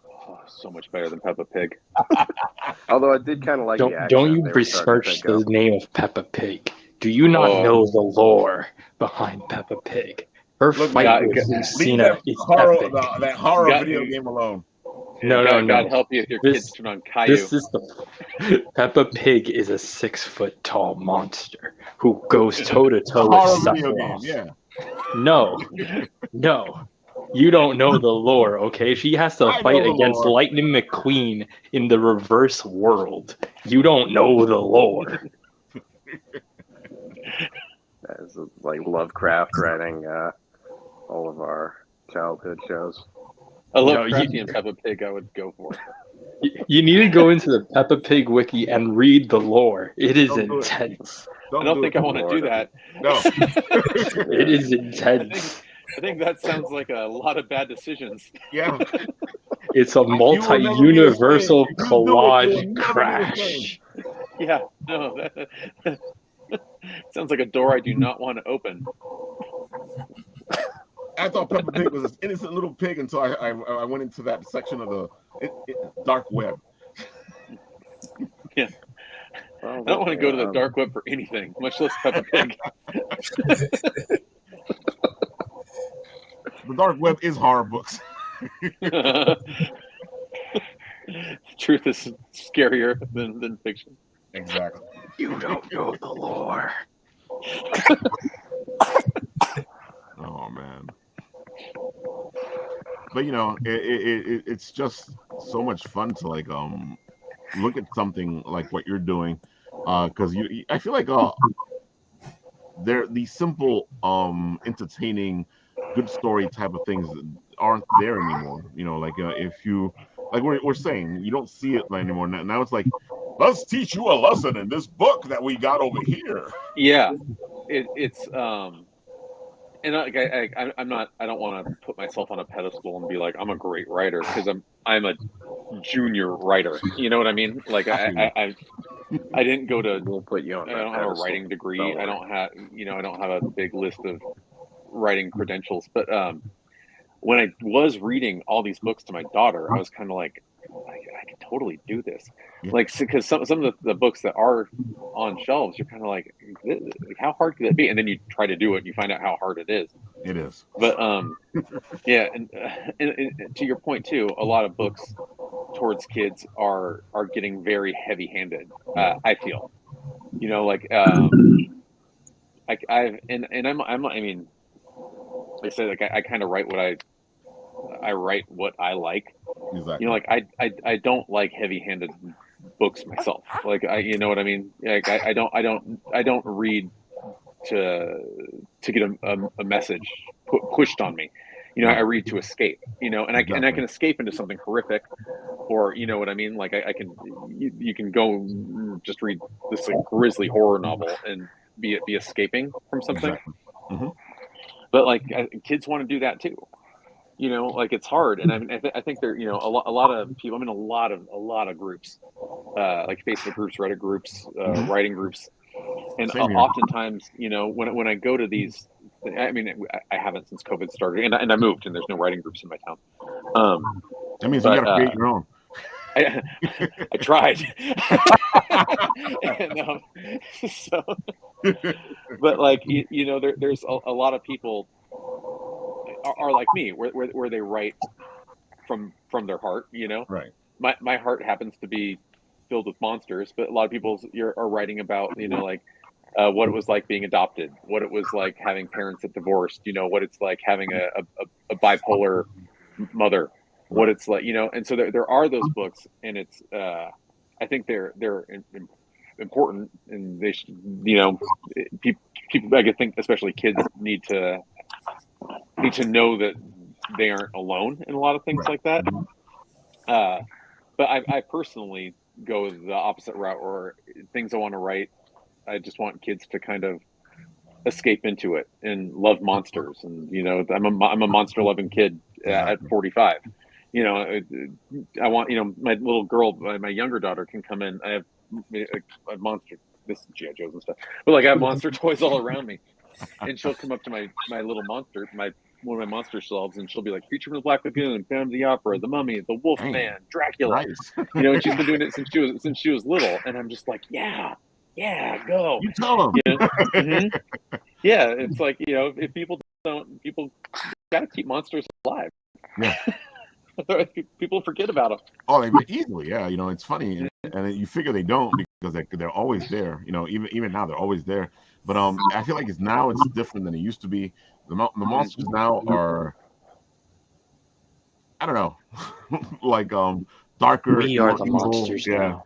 C: Oh, so much better than Peppa Pig.
F: Although I did kind of like the accent.
E: Don't you besmirch the name of Peppa Pig. Do you not know the lore behind Peppa Pig? Her fight with Lucina is epic.
B: That horror video game alone.
E: No.
C: God help you if your kids turn on Caillou.
E: This is Peppa Pig is a 6-foot tall monster who goes toe to toe with Sephiroth.
B: Yeah.
E: No. You don't know the lore, okay? She has to fight against Lightning McQueen in the reverse world. You don't know the lore.
F: It's like Lovecraft writing all of our childhood shows.
C: A Lovecraftian Peppa Pig I would go for.
E: You need to go into the Peppa Pig wiki and read the lore. It is intense.
C: I don't think I want to do that.
B: No.
E: It is intense.
C: I think that sounds like a lot of bad decisions.
B: Yeah.
E: It's a multi-universal collage crash.
C: Yeah, no. That sounds like a door I do not want to open.
B: I thought Peppa Pig was an innocent little pig until I went into that section of the dark web.
C: Yeah. I don't want to go to the dark web for anything, much less Peppa Pig.
B: The dark web is horror books.
C: Truth is scarier than fiction.
B: Exactly.
E: You don't know the lore.
B: Oh man. But it's just so much fun to like look at something like what you're doing, because I feel like they're these simple entertaining good story type of things aren't there anymore. If you like we're saying, you don't see it anymore. Now it's like, let's teach you a lesson in this book that we got over here.
C: Yeah, it's and I'm not. I don't want to put myself on a pedestal and be like I'm a great writer because I'm a junior writer. You know what I mean? Like I didn't go to.
F: We'll put you on.
C: I don't have a writing degree. I don't have a big list of writing credentials. But when I was reading all these books to my daughter, I was kind of like, I could totally do this.
B: Yeah.
C: Like, because some of the books that are on shelves, you're kind of like, how hard could that be? And then you try to do it, and you find out how hard it is.
B: It is.
C: But yeah, and to your point too, a lot of books towards kids are getting very heavy-handed. I feel, like I've and I'm I mean, like I said, like I kind of write what I write what I like.
B: Exactly.
C: Like I don't like heavy-handed books myself. Like you know what I mean? Like I don't read to get a message pushed on me. I read to escape. And I can escape into something horrific, or you know what I mean? Like I can you can go just read this like grisly horror novel and be escaping from something.
B: Exactly. Mm-hmm.
C: But like kids want to do that too. Like it's hard, and I mean, I think there, a lot of people. I'm in a lot of groups, like Facebook groups, Reddit groups, writing groups, and oftentimes, when I go to these, I mean, I haven't since COVID started, and I moved, and there's no writing groups in my town.
B: That means you got to create your own.
C: I tried, and, so, but like there's a lot of people are like me, where they write from their heart.
B: Right.
C: My heart happens to be filled with monsters, but a lot of people are writing about like what it was like being adopted, what it was like having parents that divorced, what it's like having a bipolar mother, what it's like, and so there are those books, and it's I think they're important, and they should, people I think especially kids need to know that they aren't alone in a lot of things like that. But I personally go the opposite route, or things I want to write, I just want kids to kind of escape into it and love monsters. And I'm a monster loving kid at 45. I want my little girl, my younger daughter, can come in. I have a monster, this G.I. Joes and stuff, but like I have monster toys all around me, and she'll come up to my little monster, one of my monster shelves, and she'll be like, Creature from the Black Lagoon, Phantom of the Opera, The Mummy, The Wolfman, Dracula.
B: Nice.
C: And she's been doing it since she was little, and I'm just like, yeah, go.
B: You tell them.
C: Mm-hmm. Yeah, it's like if people got to keep monsters alive.
B: Yeah.
C: People forget about them.
B: Oh, they easily, yeah. It's funny, and you figure they don't, because they're always there. Even now they're always there. But I feel like it's different than it used to be. The monsters now are, I don't know, like darker.
E: We are the monsters now.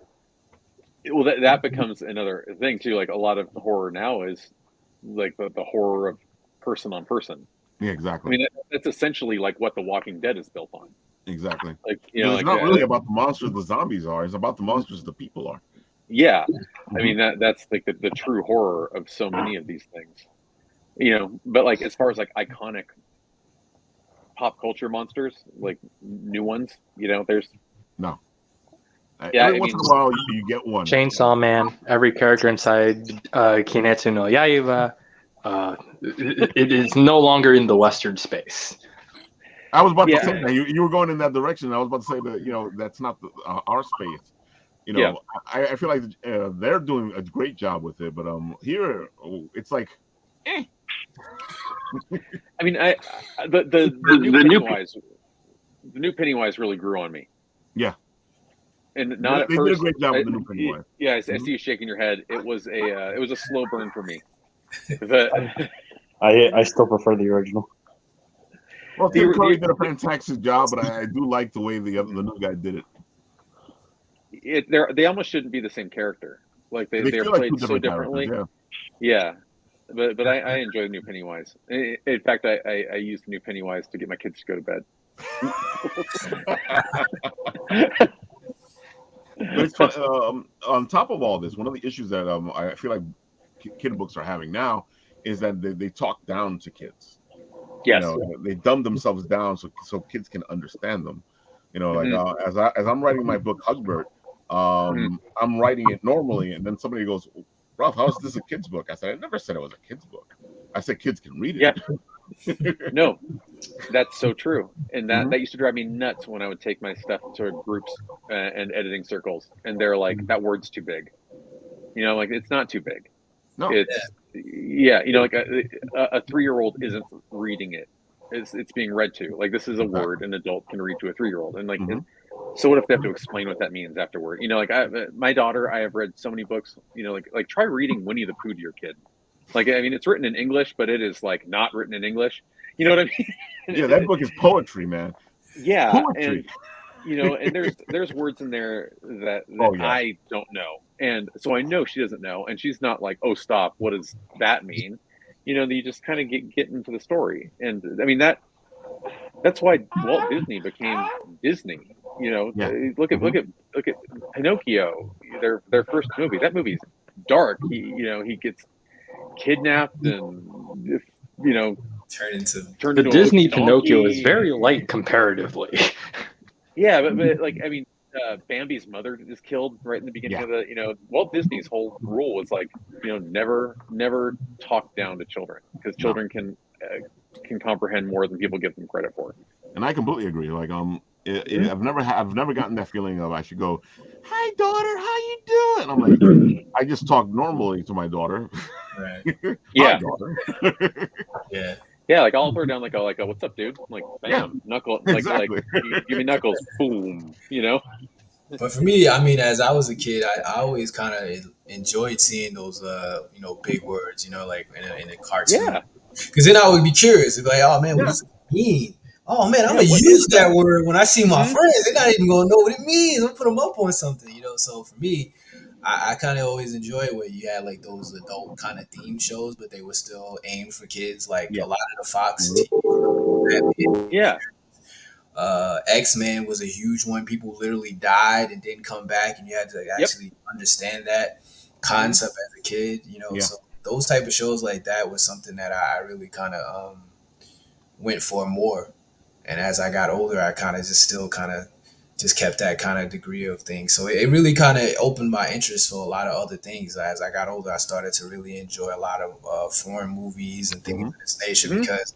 C: Well, that becomes another thing too. Like a lot of horror now is like the horror of person on person.
B: Yeah, exactly.
C: I mean, that's essentially like what The Walking Dead is built on.
B: Exactly.
C: Like
B: it's not really about the monsters the zombies are. It's about the monsters the people are.
C: Yeah, I mean that's like the true horror of so many of these things. But like as far as like iconic pop culture monsters, like new ones, there's
B: no.
C: Yeah,
B: every once in a while you get one.
E: Chainsaw Man. Every character inside Kimetsu no Yaiba. It is no longer in the Western space.
B: I was about to say that you were going in that direction. I was about to say that that's not our space. I feel like they're doing a great job with it, but here it's like, eh.
C: I mean, the new Pennywise really grew on me.
B: Yeah,
C: and not at
B: they
C: first.
B: Did a great job with the new Pennywise.
C: Yeah, I see you shaking your head. It was a slow burn for me.
D: I still prefer the original.
B: Well, Tim Curry did a fantastic job, but I do like the way the new guy did it.
C: They almost shouldn't be the same character. Like they're played so differently. Yeah. But I enjoy the new Pennywise. In fact, I used the new Pennywise to get my kids to go to bed.
B: But it's fun. On top of all this, one of the issues that I feel like kid books are having now is that they talk down to kids.
C: Yes.
B: They dumb themselves down so kids can understand them. Like as I'm writing my book Hugbert, I'm writing it normally, and then somebody goes, Ralph, how is this a kid's book? I said, I never said it was a kid's book. I said kids can read it.
C: Yeah. No, that's so true, and
B: Mhm.
C: that used to drive me nuts when I would take my stuff to groups and editing circles, and they're like, "That word's too big." Like it's not too big.
B: No.
C: It's like a 3-year-old isn't reading it. It's being read to. Like this is a word
B: Exactly.
C: an adult can read to a 3-year-old, and
B: Mhm.
C: so what if they have to explain what that means afterward? My daughter, I have read so many books. Like try reading Winnie the Pooh to your kid. Like I mean, it's written in English, but it is like not written in English. You know what I mean?
B: Yeah, that book is poetry, man.
C: Yeah,
B: Poetry.
C: and there's words in there that
B: Oh yeah.
C: I don't know, and so I know she doesn't know, and she's not like, oh, stop, what does that mean? You just kind of get into the story, and I mean that's why Walt Disney became Disney.
B: Yeah.
C: Look at Pinocchio, their first movie. That movie's dark. He gets kidnapped and
A: Turn into
C: turned
E: The
C: into
E: Disney
C: a
E: Pinocchio is
C: donkey.
E: very light comparatively.
C: Yeah, but like I mean, Bambi's mother is killed right in the beginning
B: Yeah.
C: of the. Walt Disney's whole rule was like, never talk down to children because
B: No.
C: children can comprehend more than people give them credit for.
B: And I completely agree. Like
C: Mhm.
B: I've never gotten that feeling of I should go, "Hi daughter, how you doing?" I'm like, I just talk normally to my daughter.
A: right.
B: Hi
C: Yeah,
B: daughter.
A: Yeah.
C: yeah. Like I'll throw down like a what's up, dude? I'm like
B: Yeah,
C: bam, knuckle, like
B: exactly.
C: give me knuckles, boom.
A: But for me, I mean, as I was a kid, I always kind of enjoyed seeing those, big words, like in a cartoon.
C: Yeah,
A: Because then I would be curious. It'd be like, oh man, what
B: Yeah,
A: does it mean? Oh man, I'm
C: yeah.
A: gonna
C: What is
A: use that
C: that?
A: word when I see my
C: Hmm.
A: friends. They're not even gonna know what it means. I'm gonna put them up on something. So for me, I kind of always enjoy where you had like those adult kind of theme shows, but they were still aimed for kids. Like
B: yeah.
A: a lot of the Fox TV.
C: Yeah,
A: X-Men was a huge one. People literally died and didn't come back, and you had to
C: yep.
A: actually understand that
C: Hmm.
A: concept as a kid.
B: Yeah.
A: So those type of shows like that was something that I really kind of went for more. And as I got older, I kind of just still kind of just kept that kind of degree of things. So it really kind of opened my interest for a lot of other things. As I got older, I started to really enjoy a lot of foreign movies and things
B: Hmm.
A: of this nature
C: Hmm.
A: because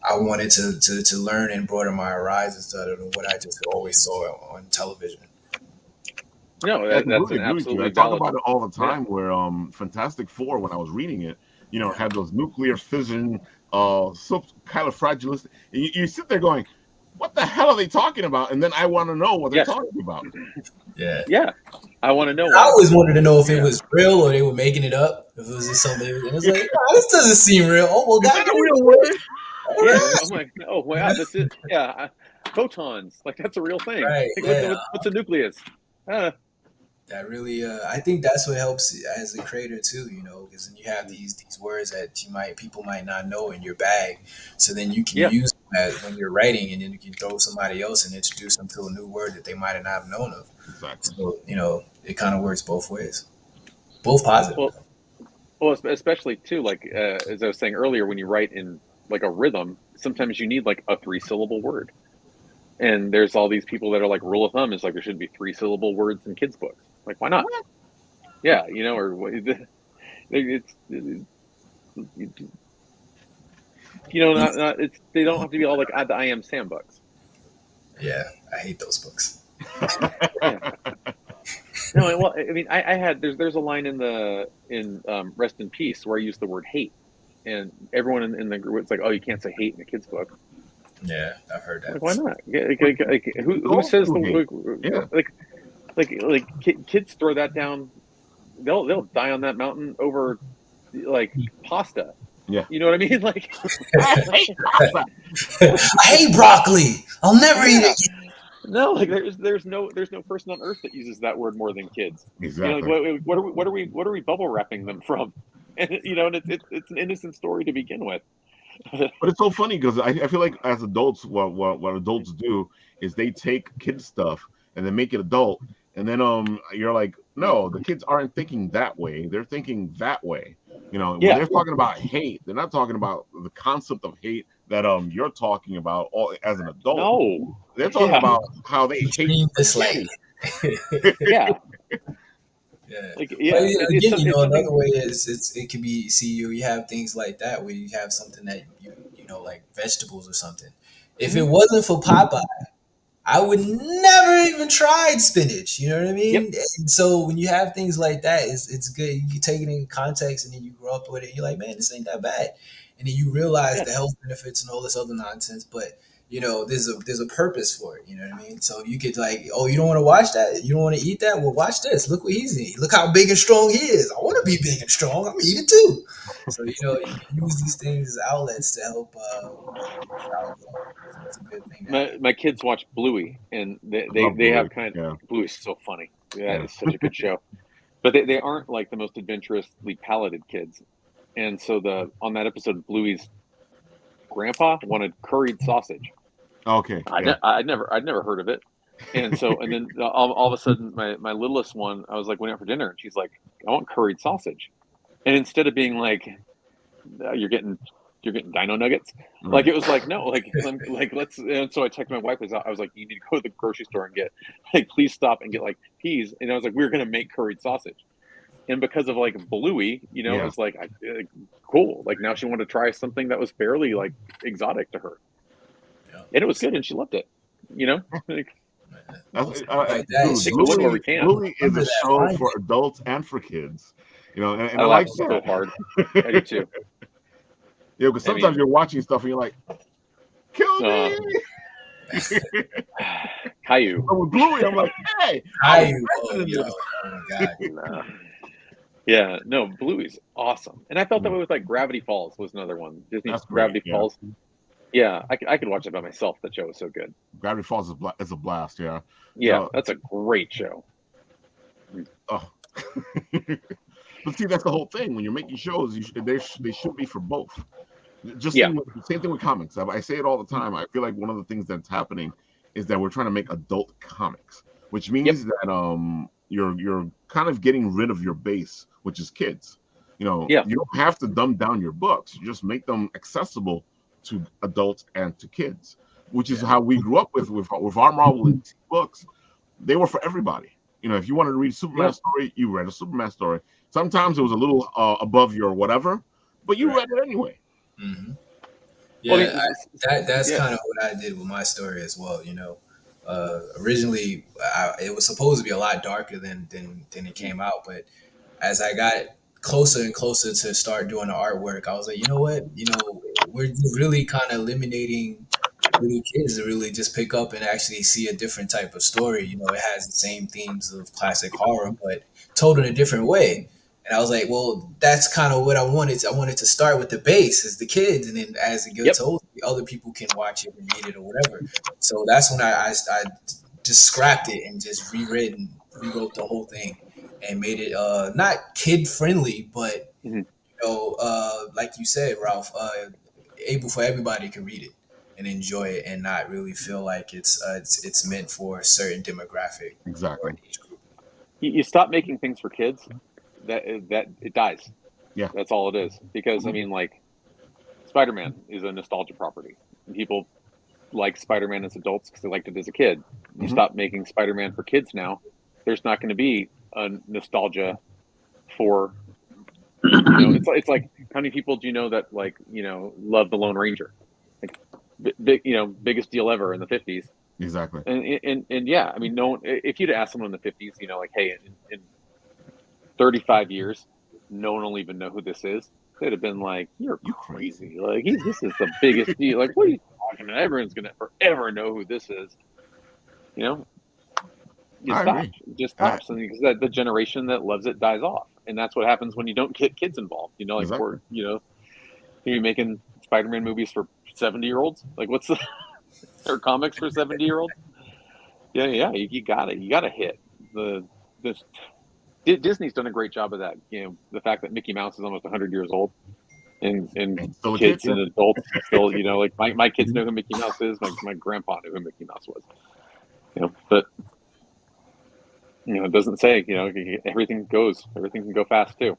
A: I wanted to learn and broaden my horizons other than what I just always saw on television.
C: No,
B: I
C: that's
B: completely
C: an
B: agree with you. I
C: absolutely
B: talk
C: valid.
B: about it all the
C: Yeah,
B: time where Fantastic Four, when I was reading it,
A: Yeah,
B: had those nuclear fission, so kind of fragilist. You sit there going, what the hell are they talking about? And then I want to know what they're
C: yes,
B: talking about.
A: yeah.
C: yeah. I want to know
A: I
C: why.
A: always wanted to know if it
C: Yeah.
A: was real or they were making it up. If it was just something, and it's like, nah, this doesn't seem real. Oh well,
B: Is
A: God
B: that
A: damn
B: a real
A: it!
B: word?
A: All
C: Yeah,
A: right,
C: I'm like, oh wow, this is photons. Like that's a real thing.
A: right,
C: Like
A: yeah.
C: what's a nucleus? Uh,
A: That really, I think that's what helps as a creator too. Because then you have these words that people might not know in your bag, so then you can
C: yeah.
A: use them when you're writing, and then you can throw somebody else and introduce them to a new word that they might not have known of.
B: Exactly.
A: So it kind of works both ways, both positive.
C: Well, especially too, like as I was saying earlier, when you write in like a rhythm, sometimes you need like a 3-syllable word. And there's all these people that are like rule of thumb is like there should be 3-syllable words in kids' books. Like why not?
B: What?
C: Yeah, or not it's they don't have to be all like the I Am Sam books.
A: Yeah, I hate those books.
C: Yeah. No, well, I mean, I had there's a line in Rest in Peace where I use the word hate, and everyone in the group it's like, oh, you can't say hate in a kid's book.
A: Yeah, I've heard
C: I'm
A: that
C: like, why
A: before.
C: not? Yeah, like, who
B: Go
C: says
B: through hate.
C: the
B: Yeah.
C: kids throw that down? They'll die on that mountain over like pasta.
B: Yeah.
C: You know what I mean? Like,
B: I hate pasta.
A: I hate broccoli. I'll never eat
C: yeah.
A: it.
C: No, like there's no person on earth that uses that word more than kids. Like
B: Exactly.
C: what are we bubble wrapping them from? And and it's an innocent story to begin with.
B: But it's so funny because I feel like as adults, what adults do is they take kid stuff and then make it adult, and then you're like, no, the kids aren't thinking that way. They're thinking that way. When
C: Yeah,
B: they're talking about hate, they're not talking about the concept of hate that you're talking about all, as an adult.
C: no,
B: They're talking
C: yeah,
B: about how they hate
A: Extreme dislike.
B: spaghetti.
C: yeah,
A: Yeah.
C: like
A: But
C: yeah. It's
A: again,
C: some it's
A: another
C: something.
A: way is it can be. See, you have things like that where you have something that like vegetables or something. If it wasn't for Popeye, I would never even tried spinach. You know what I mean?
C: Yep.
A: And so when you have things like that, it's good. You take it in context, and then you grow up with it. And you're like, man, this ain't that bad. And then you realize
C: Yeah.
A: the health benefits and all this other nonsense. But there's a purpose for it. You know what I mean? So you could like, oh, you don't want to watch that? You don't want to eat that? Well, watch this. Look what he's eating. Look how big and strong he is. I want to be big and strong. I'm gonna eat it too. So you use these things as outlets to help your child grow. So it's a good thing.
C: My kids watch Bluey, and they
B: love
C: have
B: Bluey.
C: kind of
B: Yeah.
C: Bluey's so funny. Yeah,
B: Yeah.
C: it's such a good show. But they aren't like the most adventurously palated kids. And so on that episode, Bluey's grandpa wanted curried sausage.
B: Okay.
C: I'd never heard of it. And then all of a sudden, my littlest one, I was like, went out for dinner, and she's like, I want curried sausage. And instead of being like, you're getting dino nuggets, like it was like, no, like let's. And so I texted my wife. I was like, you need to go to the grocery store and get, like, please stop and get like peas. And I was like, we're gonna make curried sausage. And because of like Bluey, it was like cool. Like now she wanted to try something that was fairly like exotic to her, and it was good, and she loved it. Like,
B: Bluey is a show for adults and for kids. And I like that.
C: So hard. I do too.
B: Because sometimes you're watching stuff and you're like, kill me.
C: Caillou.
B: But with Bluey, I'm like, hey,
A: Caillou. Oh my God.
C: Nah. Yeah, no, Bluey's awesome, and I felt that way with like Gravity Falls was another one. Disney's Gravity Falls. Yeah, I could watch it by myself. That show was so good.
B: Gravity Falls is a blast. Yeah.
C: Yeah, that's a great show.
B: Oh. But see, that's the whole thing. When you're making shows, they should be for both. Same thing with comics. I say it all the time. I feel like one of the things that's happening is that we're trying to make adult comics, which means that you're kind of getting rid of your base, which is kids. You don't have to dumb down your books. You just make them accessible to adults and to kids, which is how we grew up with our Marvel books. They were for everybody. If you wanted to read a Superman story, you read a Superman story. Sometimes it was a little above your whatever, but you read it anyway.
A: Mm-hmm. Yeah, that's kind of what I did with my story as well. Originally it was supposed to be a lot darker than it came out, but as I got closer and closer to start doing the artwork, I was like, you know what? We're really kind of eliminating little kids to really just pick up and actually see a different type of story. It has the same themes of classic horror, but told in a different way. And I was like, well, that's kind of what I wanted. I wanted to start with the base as the kids, and then as it gets older, other people can watch it and read it or whatever. So that's when I just scrapped it and just rewrote the whole thing and made it not kid friendly, but like you said, Ralph, able for everybody to read it and enjoy it and not really feel like it's meant for a certain demographic.
B: Exactly.
A: Or an age group.
C: You stop making things for kids, that it dies.
B: Yeah,
C: that's all it is. Because I mean, like, Spider-Man is a nostalgia property, and people like Spider-Man as adults because they liked it as a kid. You stop making Spider-Man for kids now, there's not going to be a nostalgia for. It's like, how many people do you know that love the Lone Ranger? Like, biggest deal ever in the 50s.
B: Exactly.
C: And yeah, I mean, no one, if you'd asked someone in the 50s, like, hey, in 35 years, no one will even know who this is. They'd have been like, you're crazy. Like, this is the biggest deal. Like, what are you talking about? Everyone's going to forever know who this is. Just stops. Because the generation that loves it dies off. And that's what happens when you don't get kids involved.
B: Exactly.
C: You're making Spider-Man movies for 70-year-olds. Like, what's the or comics for 70-year-olds? Yeah, you got to hit this. Disney's done a great job of that. The fact that Mickey Mouse is almost 100 years old, and kids and adults still, like my kids know who Mickey Mouse is. My grandpa knew who Mickey Mouse was. But it doesn't say. Everything can go fast too.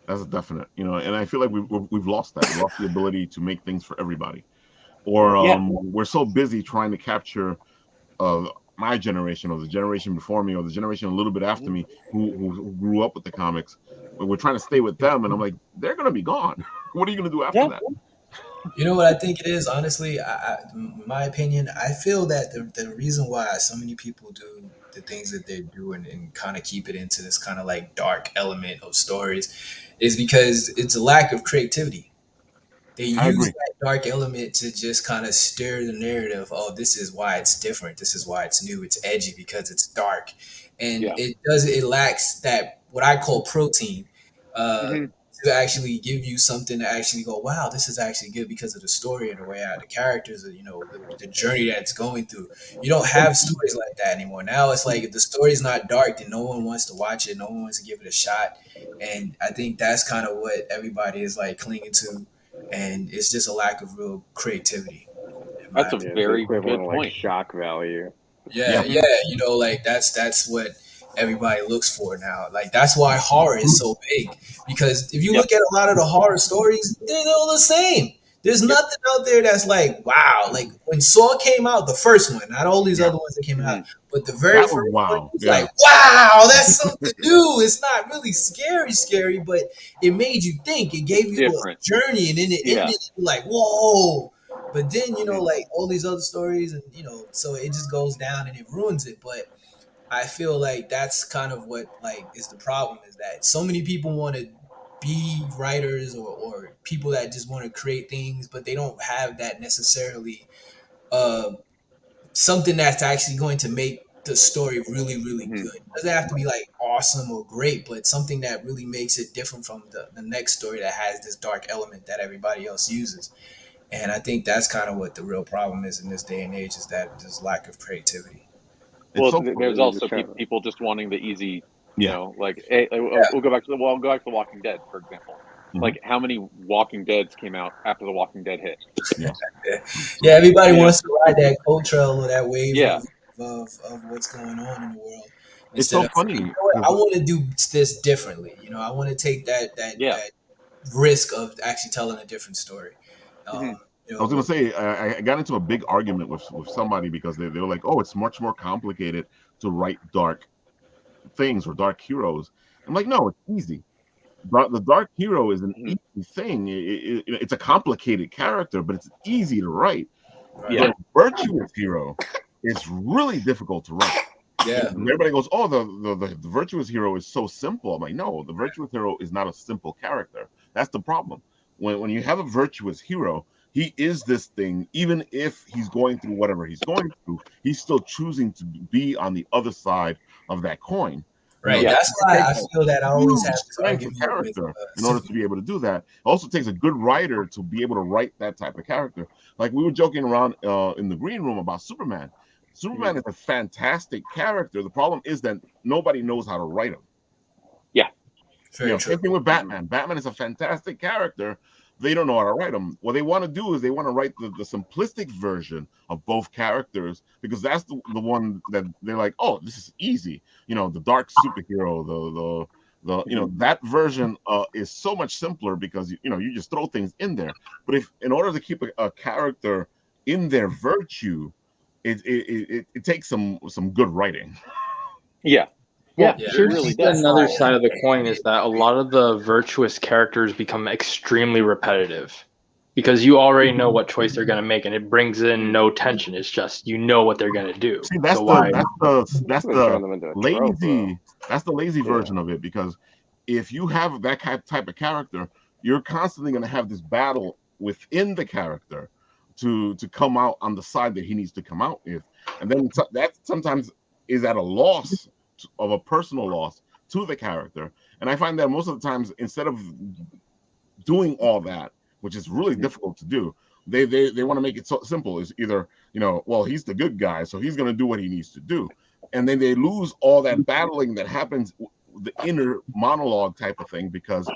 B: That's a definite. And I feel like we've lost that. We lost the ability to make things for everybody, or we're so busy trying to capture my generation or the generation before me or the generation a little bit after me who grew up with the comics. We're trying to stay with them, and I'm like, they're gonna be gone. What are you going to do after that?
A: You know what I think it is, honestly. In my opinion, I feel that the reason why so many people do the things that they do and kind of keep it into this kind of like dark element of stories is because it's a lack of creativity. They
B: I
A: use
B: agree.
A: that dark element to just kind of stir the narrative. Oh, this is why it's different. This is why it's new. It's edgy because it's dark, and
C: Yeah.
A: it lacks that what I call protein uh,
C: hmm
A: to actually give you something to actually go, wow, this is actually good because of the story and the way out the characters, the journey that it's going through. You don't have stories like that anymore. Now it's like if the story's not dark, then no one wants to watch it. No one wants to give it a shot. And I think that's kind of what everybody is like clinging to, and it's just a lack of real creativity in my
C: That's a
F: Yeah,
A: opinion.
F: it's the
C: very
F: equivalent
C: good
F: of like
C: point.
F: shock value.
A: Yeah,
B: Yeah.
A: yeah, like that's what everybody looks for now. Like that's why horror is so big because if you
C: Yep.
A: look at a lot of the horror stories, they're all the same. There's
C: Yep.
A: nothing out there that's like wow. Like when Saw came out, the first one, not all these
B: Yeah.
A: other ones that came out,
C: hmm
A: but the very
B: That was
A: first one,
B: wow.
A: it's
B: Yeah.
A: like wow, that's something new. It's not really scary, but it made you think. It gave you a
C: Different.
A: journey, and then it
C: Yeah.
A: ended like whoa. But then,
C: hmm
A: like all these other stories, and so it just goes down and it ruins it. But I feel like that's kind of what like is the problem is that so many people want to be writers or people that just want to create things, but they don't have that necessarily uh, something that's actually going to make the story really, really
C: hmm
A: good. It doesn't have to be like awesome or great, but something that really makes it different from the next story that has this dark element that everybody else uses. And I think that's kind of what the real problem is in this day and age is that there's lack of creativity.
B: It's
C: Well,
B: so
C: there's
F: You
C: also
F: just have
C: people just wanting the easy,
B: yeah.
C: like hey, we'll go back to I'll go back to The Walking Dead, for example.
B: Mhm.
C: Like how many Walking Deads came out after The Walking Dead hit?
B: Yeah.
A: Yeah, yeah, everybody
C: You know,
A: wants to ride that coat trail or that wave
C: yeah,
A: of what's going on in the world
B: It's
A: instead
B: so
A: of saying, you
B: funny
A: know what, I
B: 'cause,
A: want to do this differently. I want to take
C: yeah.
A: that risk of actually telling a different story.
C: hmm
A: Um,
B: I was going
A: with
B: to say I got into a big argument with somebody because they were like, "Oh, it's much more complicated to write dark things or dark heroes." I'm like, "No, it's easy. The dark hero is an
C: hmm
B: easy thing. It's a complicated character, but it's easy to write.
A: right,
C: Yeah.
B: The virtuous hero is really difficult to write."
A: yeah,
B: Everybody goes, "Oh, the virtuous hero is so simple." I'm like, no, the virtuous hero is not a simple character. That's the problem. When you have a virtuous hero, he is this thing. Even if he's going through whatever he's going through, he's still choosing to be on the other side of that coin.
A: right.
C: Yeah.
A: That's
B: It
A: why
B: takes
A: I
B: a
A: feel that I always
B: huge
A: have this
B: strength of
A: argument with
B: character in order
A: super.
B: to be able to do that. It also takes a good writer to be able to write that type of character. Like we were joking around in the green room about Superman.
C: hmm
B: Superman is a fantastic character. The problem is that nobody knows how to write him.
C: Yeah.
A: Very true.
B: Same thing with
C: hmm
B: Batman. Batman is a fantastic character. They don't know how to write him. What they want to do is they want to write the simplistic version of both characters because that's the one that they're like, oh, this is easy. The dark superhero, that version is so much simpler because you just throw things in there. But if in order to keep a character in their virtue, it takes some good writing.
C: Yeah.
E: Yeah,
C: Well,
A: Yeah,
C: it
A: I
E: here's
C: really
A: think
E: the
A: that's
C: does.
E: another
A: why
E: side of the coin is that a lot of the virtuous characters become extremely repetitive because you already know what choice they're going to make and it brings in no tension. It's just you know what they're going to do.
B: See,
E: So why?
B: that's
F: Could turn
B: the
F: them into a trope, though.
B: lazy that's the lazy
F: Yeah.
B: version of it because if you have that type of character, you're constantly going to have this battle within the character to come out on the side that he needs to come out with, and then that sometimes is at a loss of a personal loss to the character. And I find that most of the times, instead of doing all that, which is really
C: hmm
B: difficult to do. They want to make it so simple. It's either, well, he's the good guy, so he's going to do what he needs to do. And then they lose all that battling that happens, the inner monologue type of thing, because,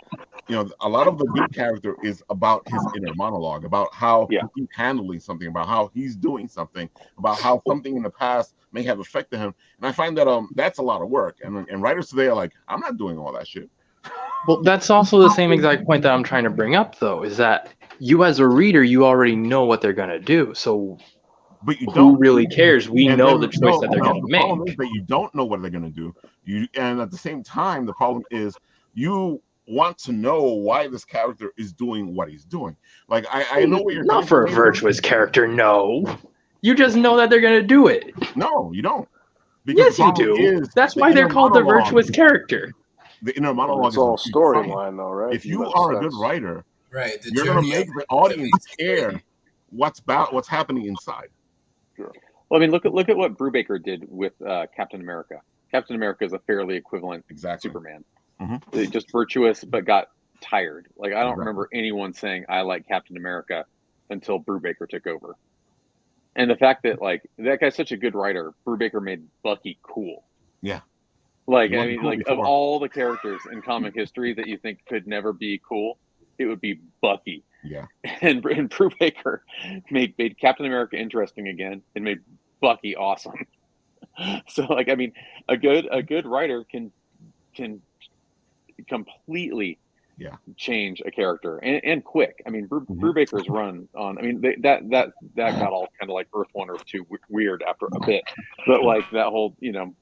B: a lot of the good character is about his inner monologue, about how
C: Yeah.
B: he's handling something, about how he's doing something, about how something in the past may have affected him. And I find that that's a lot of work. And writers today are like, I'm not doing all that shit.
E: Well, that's also the same exact point that I'm trying to bring up, though, is that you as a reader, you already know what they're going to do. So
B: But you
E: who
B: don't.
E: really cares? We
B: And
E: know
B: then
E: the choice that they're
B: no,
E: going to
B: the problem is
E: make.
B: that you don't know what they're going to do. And at the same time, the problem is you want to know why this character is doing what he's doing. Like I know what you're
E: not for a
B: saying.
E: virtuous character. No, you just know that they're gonna do it.
B: No, you don't.
E: Yes, you do. That's why they're called the virtuous character.
B: The inner monologue
F: It's all storyline, though, right?
B: If you are a good writer,
A: right,
B: you're going to make the audience care what's happening inside.
C: Sure. Well, I mean, look at what Brubaker did with Captain America. Captain America is a fairly equivalent Superman. Mm-hmm. Just virtuous, but got tired. Like, I don't remember anyone saying I like Captain America until Brubaker took over. And the fact that, like, that guy's such a good writer, Brubaker made Bucky cool.
B: Yeah.
C: Like, I mean, like, of all the characters in comic history that you think could never be cool, it would be Bucky.
B: Yeah.
C: And Brubaker made Captain America interesting again and made Bucky awesome. So, like, I mean, a good writer can completely change a character and quick. I mean, Brubaker's run on, I mean, that got all kind of like Earth 1 or 2 weird after a bit, but like that whole, you know,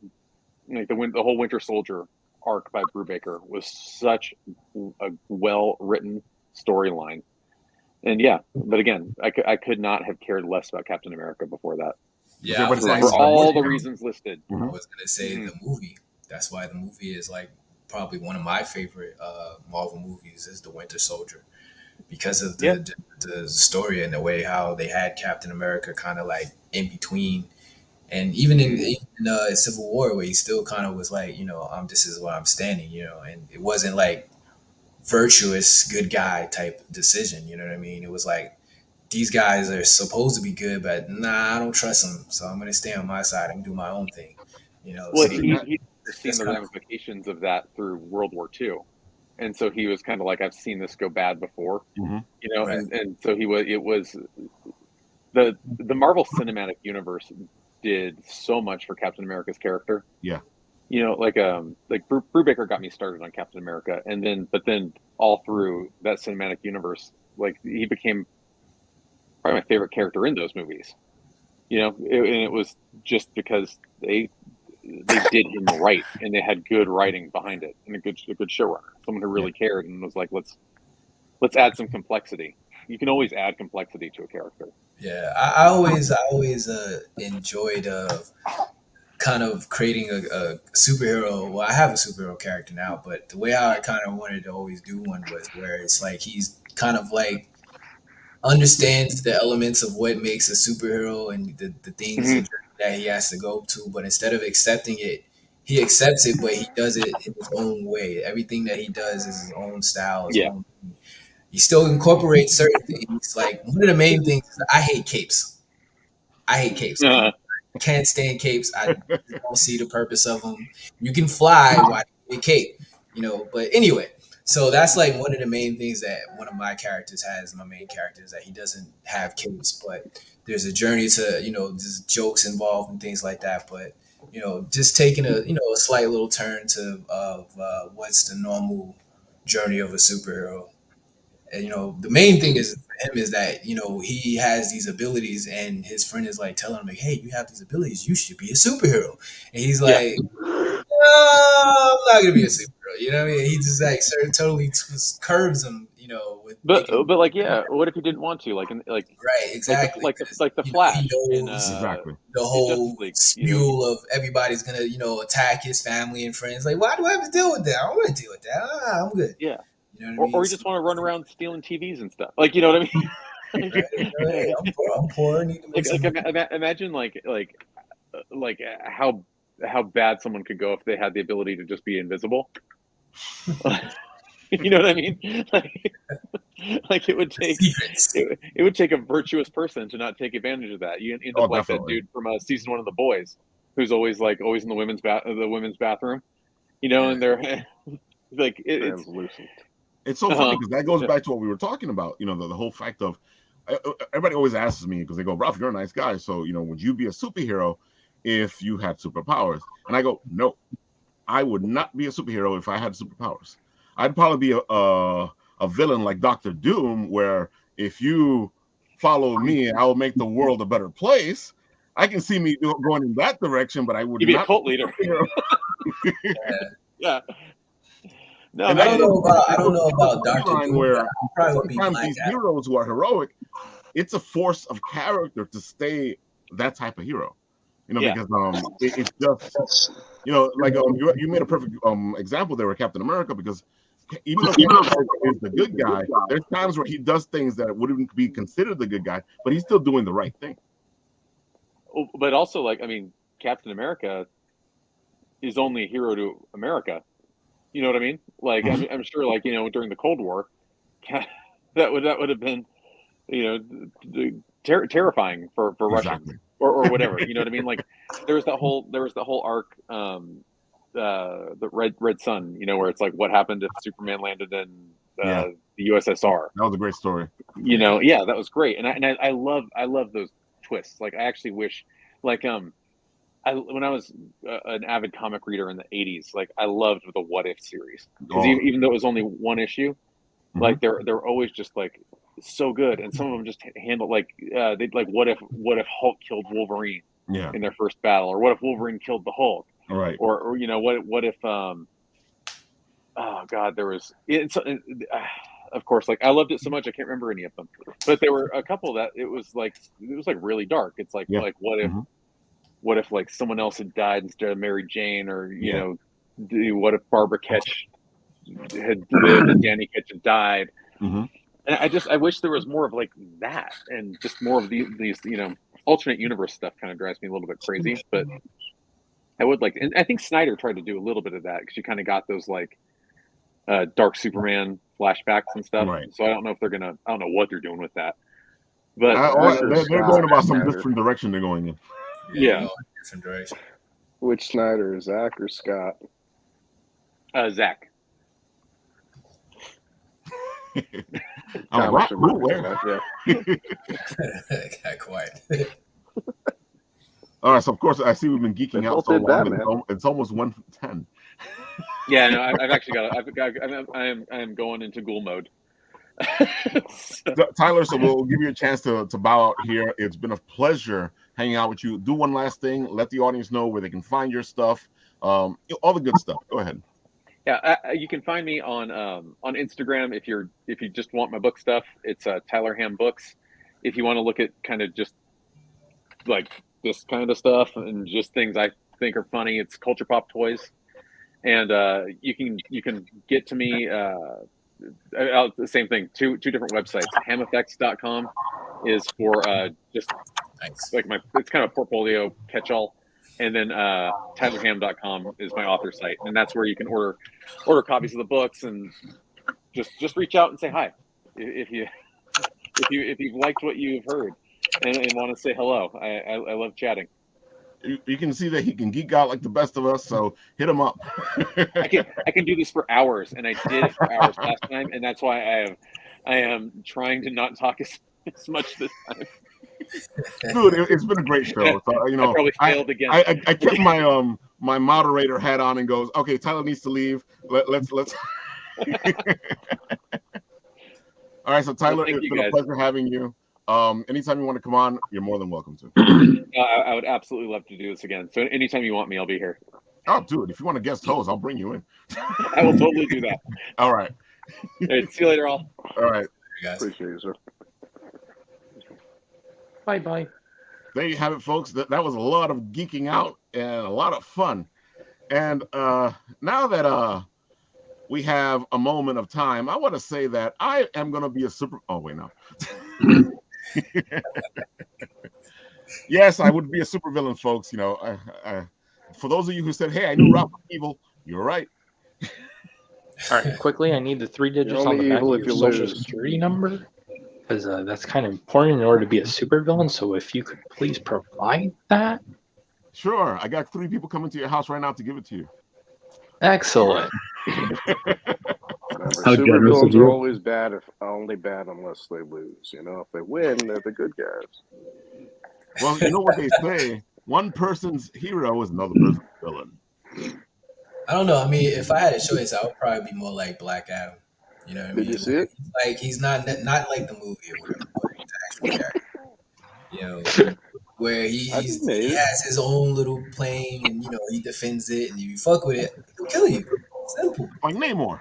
C: like the whole Winter Soldier arc by Brubaker was such a well-written storyline. And but again, I could not have cared less about Captain America before that.
A: Yeah,
C: for all the reasons listed.
A: I was gonna say the movie. That's why the movie is like probably one of my favorite Marvel movies is The Winter Soldier, because of the story and the way how they had Captain America kind of like in between. And even in Civil War, where he still kind of was like, you know, this is where I'm standing, you know, and it wasn't like virtuous good guy type decision, you know what I mean? It was like, these guys are supposed to be good, but nah, I don't trust them, so I'm gonna stay on my side and do my own thing, you know.
C: Well,
A: so
C: he's seen the ramifications of that through World War II, and so he was kind of like, I've seen this go bad before, you know, and so it was the Marvel Cinematic Universe did so much for Captain America's character.
B: Yeah.
C: You know, like Brubaker got me started on Captain America, but then all through that cinematic universe, like he became probably my favorite character in those movies. You know, and it was just because they did him right, and they had good writing behind it, and a good showrunner, someone who really cared and was like, let's add some complexity. You can always add complexity to a character.
A: Yeah, I always enjoyed kind of creating a superhero. Well, I have a superhero character now, but the way I kind of wanted to always do one was where it's like he's kind of like understands the elements of what makes a superhero and the things that he has to go to, but instead of accepting it, he accepts it, but he does it in his own way. Everything that he does is his own style, his own. He still incorporates certain things. Like one of the main things is I hate capes. I can't stand capes. I don't see the purpose of them. You can fly, why do you need a cape? You know, but anyway, so that's like one of the main things that one of my characters has, my main character, is that he doesn't have capes, but there's a journey to, you know, there's jokes involved and things like that. But, you know, just taking a slight little turn to what's the normal journey of a superhero. And, you know, the main thing is for him is that, you know, he has these abilities and his friend is like telling him like, hey, you have these abilities, you should be a superhero. And he's like, no, I'm not gonna be a superhero. You know what I mean? He just like totally curves him, you know.
C: But like, yeah, what if he didn't want to? Like right,
A: exactly.
C: Like the Flash.
A: He knows
B: exactly
A: the whole spew of everybody's gonna, you know, attack his family and friends. Like, why do I have to deal with that? I don't want to deal with that. I'm good.
C: Yeah.
A: You know what I mean?
C: Or you just want to run around stealing TVs and stuff. Like, you know what I mean?
A: Right. I'm poor.
C: Imagine like how bad someone could go if they had the ability to just be invisible. You know what I mean? Like it would take a virtuous person to not take advantage of that. You end up like that dude from season 1 of The Boys, who's always in the women's bathroom, you know, and they're like
B: it's so funny because that goes back to what we were talking about. You know, the whole fact of everybody always asks me because they go, Ralph, you're a nice guy, so you know, would you be a superhero if you had superpowers? And I go, no, I would not be a superhero if I had superpowers. I'd probably be a villain like Dr. Doom, where if you follow me, I will make the world a better place. I can see me going in that direction, but I would not
C: be a cult leader.
A: Yeah.
C: No,
B: And
A: I
B: that's
A: don't know about
B: the
A: Doctor
B: line
A: Doom, but
B: where
A: I probably would be
B: sometimes
A: Black
B: these
A: Adam.
B: heroes who are heroic, it's a force of character to stay that type of hero.
C: Yeah.
B: Because it's just like you made a perfect example there with Captain America, because even though Captain America is the good guy, there's times where he does things that wouldn't be considered the good guy, but he's still doing the right thing.
C: But also, like, I mean, Captain America is only a hero to America. You know what I mean? Like, I'm sure, like, during the Cold War, that would have been, terrifying for Russians or whatever. You know what I mean? Like, there was that whole arc, the Red Sun. Where it's like, what happened if Superman landed in the USSR?
B: That was a great story.
C: Yeah, that was great, and I love those twists. Like, I actually wish, like, when I was an avid comic reader in the 80s, like, I loved the What If series, because even though it was only one issue, like, they're always just like so good, and some of them just handle like they'd like, what if Hulk killed Wolverine in their first battle, or what if Wolverine killed the Hulk,
B: right?
C: Or what if oh god, there was of course, like, I loved it so much I can't remember any of them, but there were a couple that it was like really dark. It's like what if like someone else had died instead of Mary Jane, or what if Barbara Ketch had lived and Danny Ketch had died. And I wish there was more of like that, and just more of these alternate universe stuff. Kind of drives me a little bit crazy, but I would like, and I think Snyder tried to do a little bit of that, because you kind of got those like Dark Superman flashbacks and stuff.
B: Right.
C: So I don't know if I don't know what they're doing with that, but
B: they're going about some different direction. They're going in.
C: Yeah,
A: different direction.
F: Which Snyder, Zach or Scott?
C: Zach.
B: I'm like, where?
A: Got quiet.
B: All right, so of course I see we've been geeking out so long.
F: Batman.
B: It's almost 1:10.
C: Yeah, no, I've actually I am going into ghoul mode.
B: Tyler, so we'll give you a chance to bow out here. It's been a pleasure hanging out with you. Do one last thing. Let the audience know where they can find your stuff. All the good stuff. Go ahead.
C: Yeah, you can find me on Instagram if you just want my book stuff. It's Tyler Ham Books. If you want to look at kind of just like this kind of stuff and just things I think are funny, it's Culture Pop Toys. And you can get to me the same thing. Two different websites. Hameffects.com is for just like it's kind of a portfolio catch-all. And then TylerHam.com is my author site, and that's where you can order copies of the books, and just reach out and say hi if you've liked what you've heard and want to say hello. I love chatting.
B: You can see that he can geek out like the best of us, so hit him up.
C: I can do this for hours, and I did it for hours last time, and that's why I am trying to not talk as much this time.
B: Dude, it's been a great show. So,
C: I probably failed again.
B: I kept my moderator hat on and goes, okay, Tyler needs to leave. Let's. All right, so Tyler, it's been a pleasure having you. Anytime you want to come on, you're more than welcome to.
C: I would absolutely love to do this again. So anytime you want me, I'll be here.
B: Oh, dude, if you want to guest host, I'll bring you in.
C: I will totally do that.
B: All right.
C: See you later, all.
B: All right.
F: Guys. Appreciate you, sir.
E: Bye.
B: There you have it, folks. That was a lot of geeking out and a lot of fun. And now that we have a moment of time, I want to say that I am going to be a super... Oh, wait, no. Yes, I would be a supervillain, folks. For those of you who said, hey, I knew Rob was evil, you're right.
E: All right, quickly, I need the 3 digits on the back of your social security number, because that's kind of important in order to be a supervillain. So if you could please provide that.
B: Sure. I got 3 people coming to your house right now to give it to you.
E: Excellent.
F: Supervillains are always bad, only bad unless they lose. If they win, they're the good guys.
B: Well, you know what they say, one person's hero is another person's villain.
A: I don't know. I mean, if I had a choice, I would probably be more like Black Adam. You know what I mean?
F: Did you see it?
A: Like, he's not like the movie or whatever, but he's the actual character. Where he has his own little plane, and he defends it, and if you fuck with it, he'll kill you. Simple.
B: Like Namor.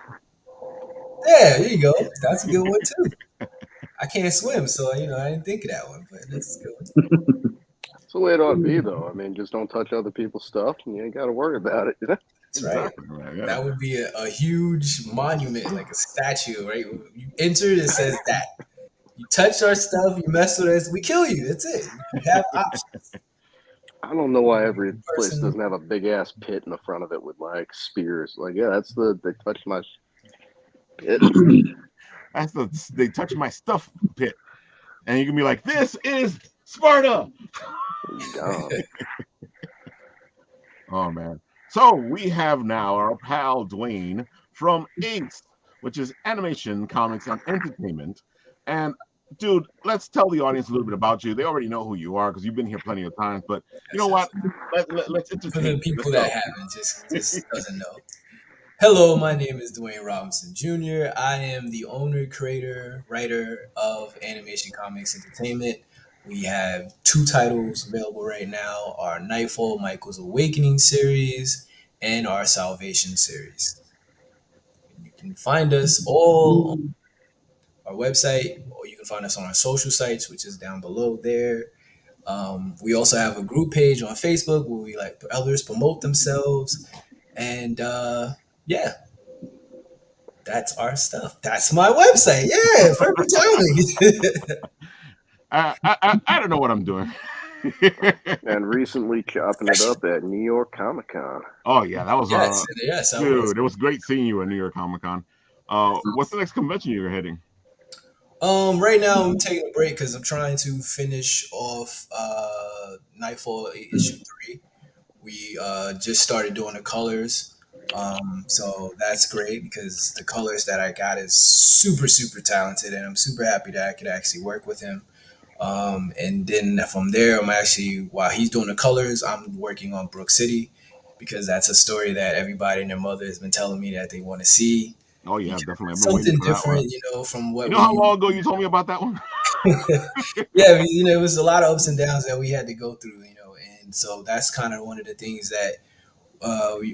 A: Yeah, there you go. That's a good one too. I can't swim, so I didn't think of that one, but that's a good one.
F: That's the way it ought to be, though. I mean, just don't touch other people's stuff, and you ain't got to worry about it.
A: That's right.
B: Exactly, man. Yeah.
A: That would be a huge monument, like a statue, right? You enter, it says that. You touch our stuff, you mess with us, we kill you. That's it. You have options.
F: I don't know why every place
A: Person,
F: doesn't have a big ass pit in the front of it with like spears. Like, yeah, that's they touched my pit.
B: That's they touch my stuff pit, and you can be like, "This is Sparta."
F: Gone.
B: Oh man. So we have now our pal Dwayne from A.C.E, which is animation, comics, and entertainment. And dude, let's tell the audience a little bit about you. They already know who you are because you've been here plenty of times. But you know what? Let's
A: for
B: entertain
A: the
B: you.
A: people
B: Let's
A: that
B: go.
A: haven't, just doesn't know. Hello, my name is Dwayne Robinson Junior. I am the owner, creator, writer of Animation Comics Entertainment. We have two titles available right now: our Nightfall Michael's Awakening series and our Salvation series. You can find us all on our website, or you can find us on our social sites, which is down below there. We also have a group page on Facebook where we like others promote themselves, and yeah, that's our stuff. That's my website. Yeah, perfect timing.
B: I don't know what I'm doing.
F: And recently chopping it up at New York Comic Con.
B: Oh yeah, that was
A: yes, I was.
B: dude. It was great seeing you at New York Comic Con. What's the next convention you're heading?
A: Right now I'm taking a break because I'm trying to finish off Nightfall issue 3. We just started doing the colors. So that's great because the colors that I got is super talented, and I'm super happy that I could actually work with him. And then from there, I'm actually, while he's doing the colors, I'm working on Brook City because that's a story that everybody and their mother has been telling me that they want to see.
B: Oh yeah,
A: Because
B: definitely. I've
A: it's
B: been waiting
A: something
B: for that one.
A: different, from
B: You
A: what
B: know how
A: we.
B: long ago you told me about that one?
A: Yeah, it was a lot of ups and downs that we had to go through, and so that's kind of one of the things that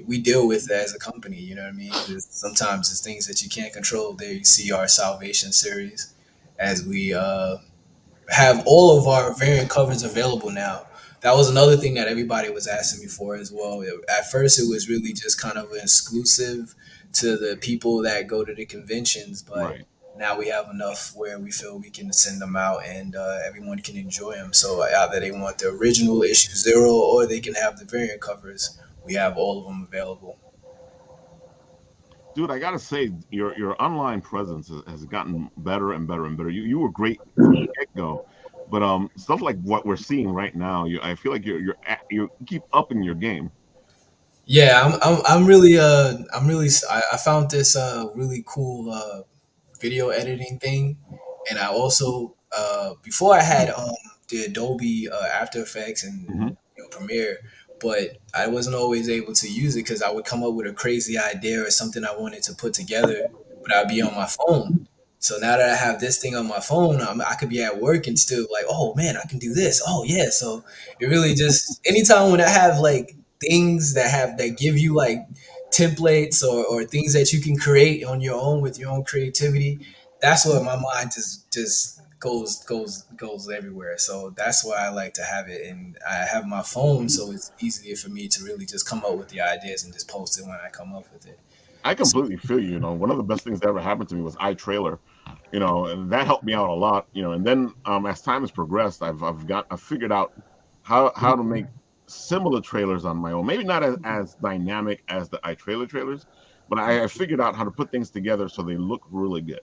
A: we deal with as a company. You know what I mean? Sometimes it's things that you can't control. There you see our Salvation series as we have all of our variant covers available now. That was another thing that everybody was asking me for as well. At first, it was really just kind of an exclusive to the people that go to the conventions, but
B: Right.
A: now we have enough where we feel we can send them out and everyone can enjoy them. So either they want the original issue 0 or they can have the variant covers. We have all of them available.
B: Dude, I gotta say, your online presence has gotten better and better and better. You were great from the get go, but stuff like what we're seeing right now, I feel like you keep upping your game.
A: Yeah, I'm really I found this really cool video editing thing, and I also before I had the Adobe After Effects and
B: Hmm.
A: Premiere, but I wasn't always able to use it because I would come up with a crazy idea or something I wanted to put together, but I'd be on my phone. So now that I have this thing on my phone, I could be at work and still like, oh man, I can do this. Oh yeah, so it really just anytime when I have like things that give you like templates or things that you can create on your own with your own creativity, that's what my mind just goes everywhere. So that's why I like to have it, and I have my phone, so it's easier for me to really just come up with the ideas and just post it when I come up with it.
B: I
A: So,
B: completely feel you. You know, one of the best things that ever happened to me was iTrailer. You know, and that helped me out a lot. You know, and then as time has progressed, I've figured out how to make similar trailers on my own. Maybe not as dynamic as the iTrailer trailers, but I figured out how to put things together so they look really good.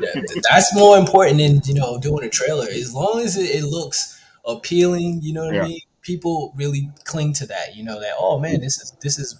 A: yeah, that's more important than doing a trailer. As long as it looks appealing, you know what I
B: Yeah,
A: mean. People really cling to that. You know that, oh man, this is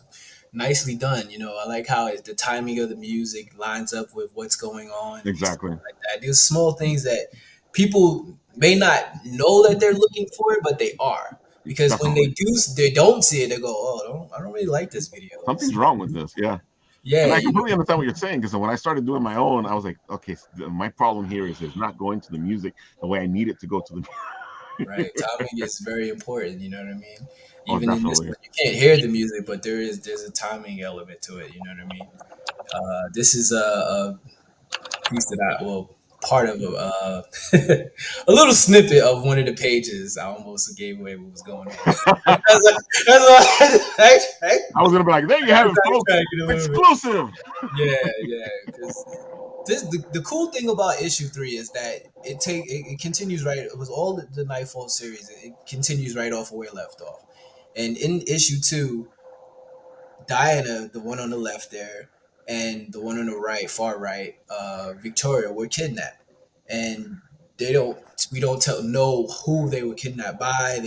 A: nicely done. I like how the timing of the music lines up with what's going on and stuff
B: exactly.
A: like that. These small things that people may not know that they're looking for, but they are. Because when
B: Definitely.
A: they don't see it, they go, "Oh, I don't really like this video."
B: Something's wrong with this. Yeah.
A: Yeah,
B: And I completely understand what you're saying because when I started doing my own, I was like, okay, my problem here is it's not going to the music the way I need it to go to the.
A: right. Timing is very important. You know what I mean.
B: Oh,
A: Even in this
B: definitely.
A: one, you can't hear the music, but there's a timing element to it. You know what I mean. This is piece that part of a little snippet of one of the pages. I almost gave away what was going on.
B: I was gonna be like, there you have it, folks. Exclusive.
A: Yeah, because the cool thing about issue 3 is that it continues right. It was all the Nightfall series. It continues right off of where it left off, and in issue 2, Diana, the one on the left there, and the one on the right, far right, Victoria, were kidnapped, and we don't know who they were kidnapped by.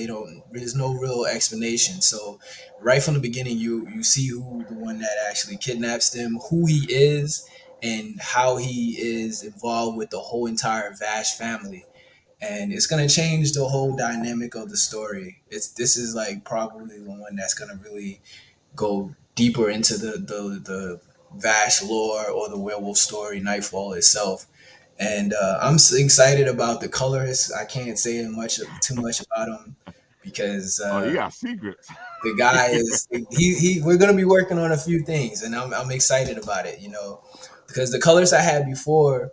A: There's no real explanation. So right from the beginning, you see who the one that actually kidnaps them, who he is, and how he is involved with the whole entire Vash family. And it's gonna change the whole dynamic of the story. This is like probably the one that's gonna really go deeper into the Vash lore or the werewolf story, Nightfall itself. And I'm excited about the colorist. I can't say too much about him because
B: You got secrets.
A: the guy is he. We're gonna be working on a few things, and I'm excited about it. Because the colors I had before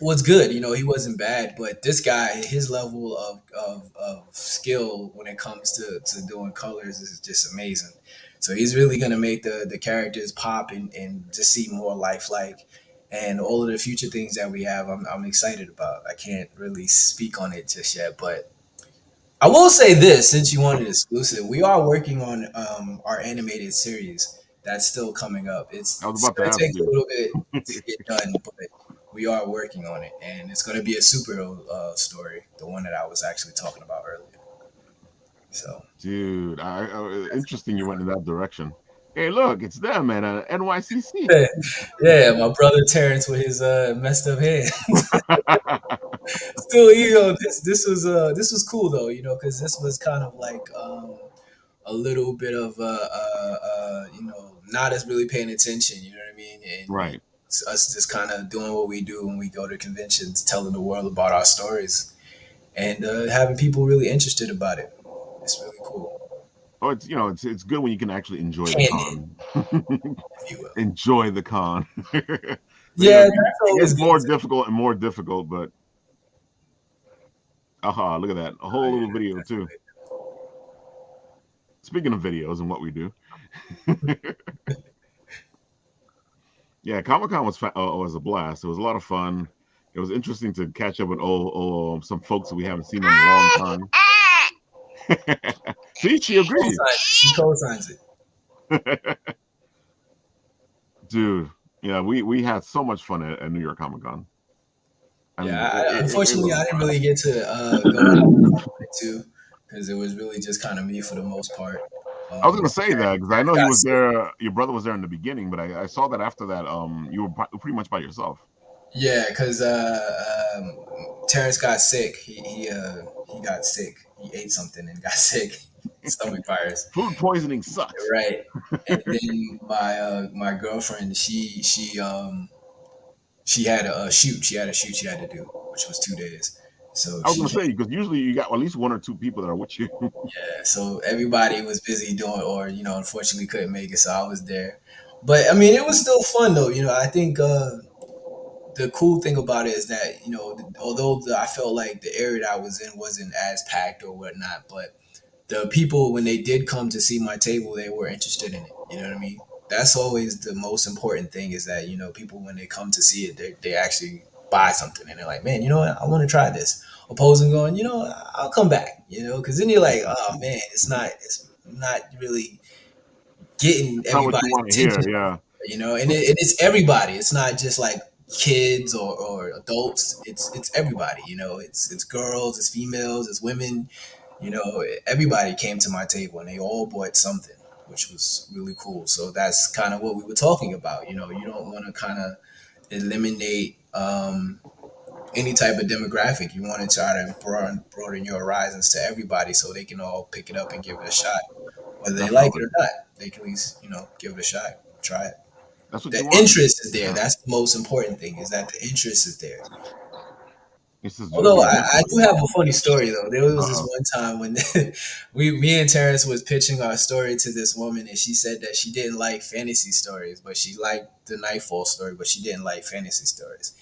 A: was good. He wasn't bad, but this guy, his level of skill when it comes to doing colors is just amazing. So he's really gonna make the characters pop and just seem more lifelike. And all of the future things that we have, I'm excited about. I can't really speak on it just yet, but I will say this: since you wanted exclusive, we are working on our animated series. That's still coming up.
B: I was
A: It's
B: about to
A: going to
B: ask
A: take a
B: you.
A: little bit to get done, but we are working on it, and it's going to be a superhero story, the one that I was actually talking about earlier. So,
B: Dude, interesting you went in that direction. Hey, look, it's them at NYCC.
A: yeah, my brother Terrence with his messed up head. Still, this was cool though, because this was kind of like a little bit of not as really paying attention. You know what I mean? And
B: Right.
A: it's us just kind of doing what we do when we go to conventions, telling the world about our stories, and having people really interested about it. It's really cool.
B: Oh, it's good when you can actually enjoy the
A: Canon,
B: con.
A: if you will.
B: Enjoy the con.
A: Yeah, that's
B: it
A: always
B: gets more
A: good.
B: difficult and more difficult, but look at that. A whole little video too. Speaking of videos and what we do. Yeah, Comic-Con was a blast. It was a lot of fun. It was interesting to catch up with some folks that we haven't seen in a long time. See, she agrees.
A: She co-signs it.
B: Dude, yeah, we had so much fun at New York Comic Con.
A: Unfortunately, I didn't really get to go to because it was really just kind of me for the most part.
B: I was gonna say that because I know he was there. Your brother was there in the beginning, but I saw that after that, you were pretty much by yourself.
A: Yeah, because Terrence got sick. He got sick. He ate something and got sick. Stomach virus.
B: Food poisoning sucks.
A: Right. And then my girlfriend, she had a shoot. She had a shoot she had to do, which was 2 days. So
B: I was gonna say because usually you got at least 1 or 2 people that are with you.
A: Yeah. So everybody was busy doing, or unfortunately couldn't make it. So I was there. But I mean, it was still fun though. I think the cool thing about it is that although I felt like the area that I was in wasn't as packed or whatnot, but the people when they did come to see my table, they were interested in it. You know what I mean? That's always the most important thing is that people when they come to see it, they actually buy something and they're like, man, you know what? I want to try this. Opposing going, I'll come back. Because then you're like, oh man, it's not really getting
B: It's not what you
A: everybody's
B: want to hear,
A: attention.
B: yeah.
A: And it's everybody. It's not just like kids or adults. It's everybody. It's girls, it's females, it's women. Everybody came to my table and they all bought something, which was really cool. So that's kind of what we were talking about. You don't want to kind of eliminate any type of demographic. You want to try to broaden your horizons to everybody so they can all pick it up and give it a shot. Whether they like it or not, they can at least, give it a shot, try it.
B: That's what
A: The
B: you want.
A: interest is there. That's the most important thing is that the interest is there.
B: This is
A: Although
B: yeah.
A: I do have a funny story though. There was this
B: Uh-oh.
A: one time when me and Terrence was pitching our story to this woman, and she said that she didn't like fantasy stories, but she liked the Nightfall story, but she didn't like fantasy stories.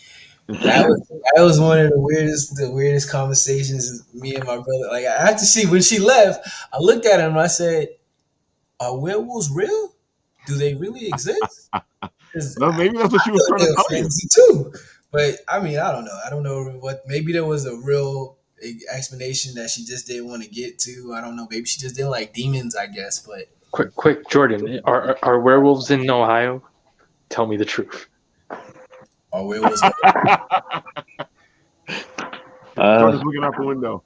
A: That was one of the weirdest conversations me and my brother. Like after when she left, I looked at her and I said, "Are werewolves real? Do they really exist?" 'Cause
B: No, maybe that's what she was trying to
A: they're
B: tell you.
A: fantasy too. But I mean, I don't know. I don't know what. Maybe there was a real explanation that she just didn't want to get to. I don't know. Maybe she just didn't like demons. I guess. But
E: Quick, Jordan. Are werewolves in Ohio? Tell me the truth.
A: are werewolves?
B: Jordan's looking out the window.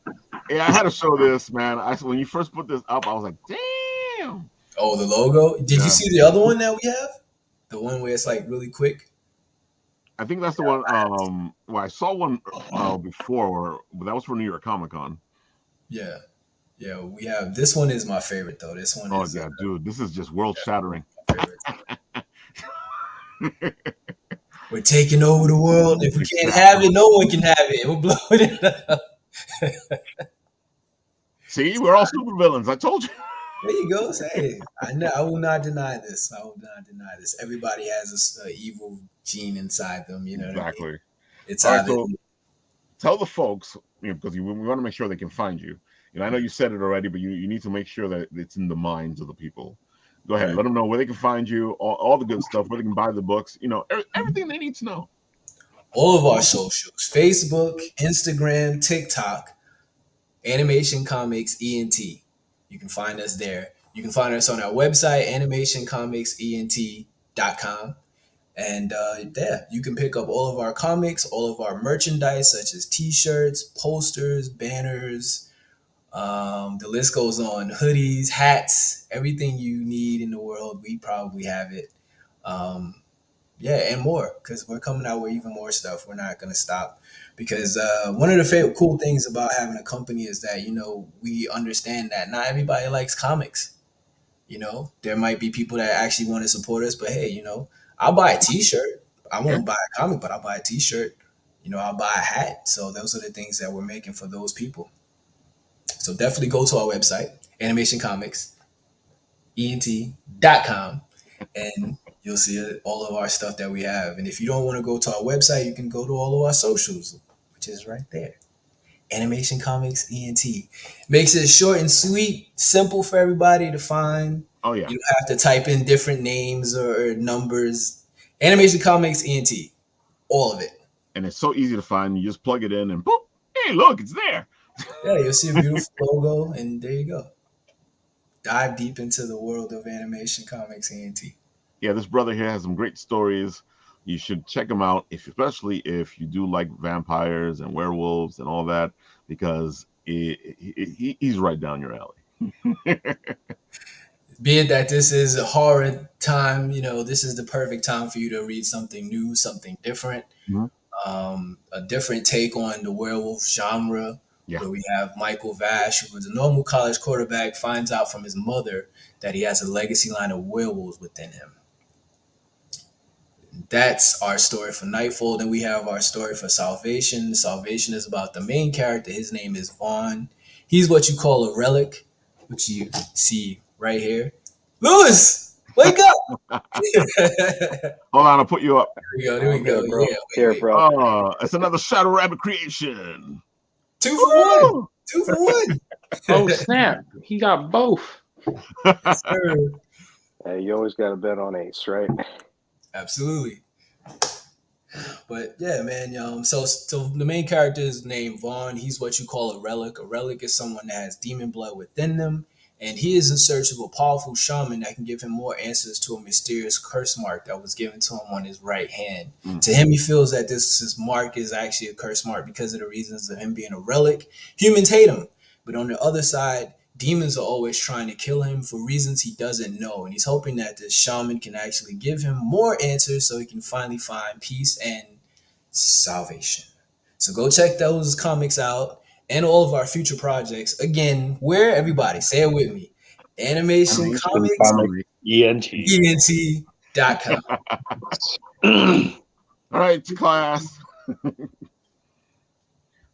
B: Yeah, I had to show this, man. When you first put this up, I was like, damn.
A: Oh, the logo. Did
B: Yeah.
A: you see the other one that we have? The one where it's like really quick.
B: I think that's the one. Well, I saw one before, but that was for New York Comic Con.
A: Yeah, yeah. We have this one is my favorite though. This one
B: Oh
A: is
B: yeah, dude, this is just world shattering.
A: We're taking over the world. If we can't have it, no one can have it. We're blowing it up.
B: See, we're all super villains. I told you.
A: There you go. Say, I know. I will not deny this. I will not deny this. Everybody has an evil gene inside them. You know
B: Exactly.
A: what I mean? It's
B: all right,
A: either.
B: so tell the folks, because we want to make sure they can find you. And I know you said it already, but you need to make sure that it's in the minds of the people. Go ahead, let them know where they can find you, all the good stuff, where they can buy the books, everything they need to know.
A: All of our socials: Facebook, Instagram, TikTok, Animation Comics ENT. You can find us there. You can find us on our website, animationcomicsent.com. And yeah, you can pick up all of our comics, all of our merchandise, such as T-shirts, posters, banners. The list goes on: hoodies, hats, everything you need in the world. We probably have it. Yeah, and more, because we're coming out with even more stuff. We're not going to stop, because one of the cool things about having a company is that we understand that not everybody likes comics. There might be people that actually want to support us, but hey, I'll buy a T-shirt. I won't buy a comic, but I'll buy a T-shirt. I'll buy a hat. So those are the things that we're making for those people. So definitely go to our website, animationcomicsent.com, and you'll see all of our stuff that we have. And if you don't want to go to our website, you can go to all of our socials, which is right there. Animation Comics ENT. Makes it short and sweet, simple for everybody to find.
B: Oh yeah.
A: You don't have to type in different names or numbers. Animation Comics ENT. All of it.
B: And it's so easy to find. You just plug it in and boop. Hey, look, it's there.
A: Yeah, you'll see a beautiful logo, and there you go. Dive deep into the world of Animation Comics ENT.
B: Yeah, this brother here has some great stories. You should check him out, especially if you do like vampires and werewolves and all that, because he's right down your alley.
A: Being that this is a horror time, this is the perfect time for you to read something new, something different, a different take on the werewolf genre. Yeah. Where we have Michael Vash, who was a normal college quarterback, finds out from his mother that he has a legacy line of werewolves within him. That's our story for Nightfall. Then we have our story for Salvation. Salvation is about the main character. His name is Vaughn. He's what you call a relic, which you see right here. Lewis, wake up!
B: Hold on, I'll put you up.
A: There we go.
F: Bro.
A: Yeah,
F: here, bro.
B: It's another Shadow Rabbit creation.
A: 2 for 1. 2 for 1.
E: Oh snap! He got both.
A: Yes, sir.
F: Hey, you always got to bet on Ace, right?
A: Absolutely. But yeah, man. So the main character is named Vaughn. He's what you call a relic. A relic is someone that has demon blood within them, and he is in search of a powerful shaman that can give him more answers to a mysterious curse mark that was given to him on his right hand. To him, he feels that this mark is actually a curse mark because of the reasons of him being a relic. Humans hate him, but on the other side, demons are always trying to kill him for reasons he doesn't know, and he's hoping that this shaman can actually give him more answers so he can finally find peace and salvation. So go check those comics out and all of our future projects. Again, where everybody, say it with me, Animation Comics ENT.com.
B: All right, class.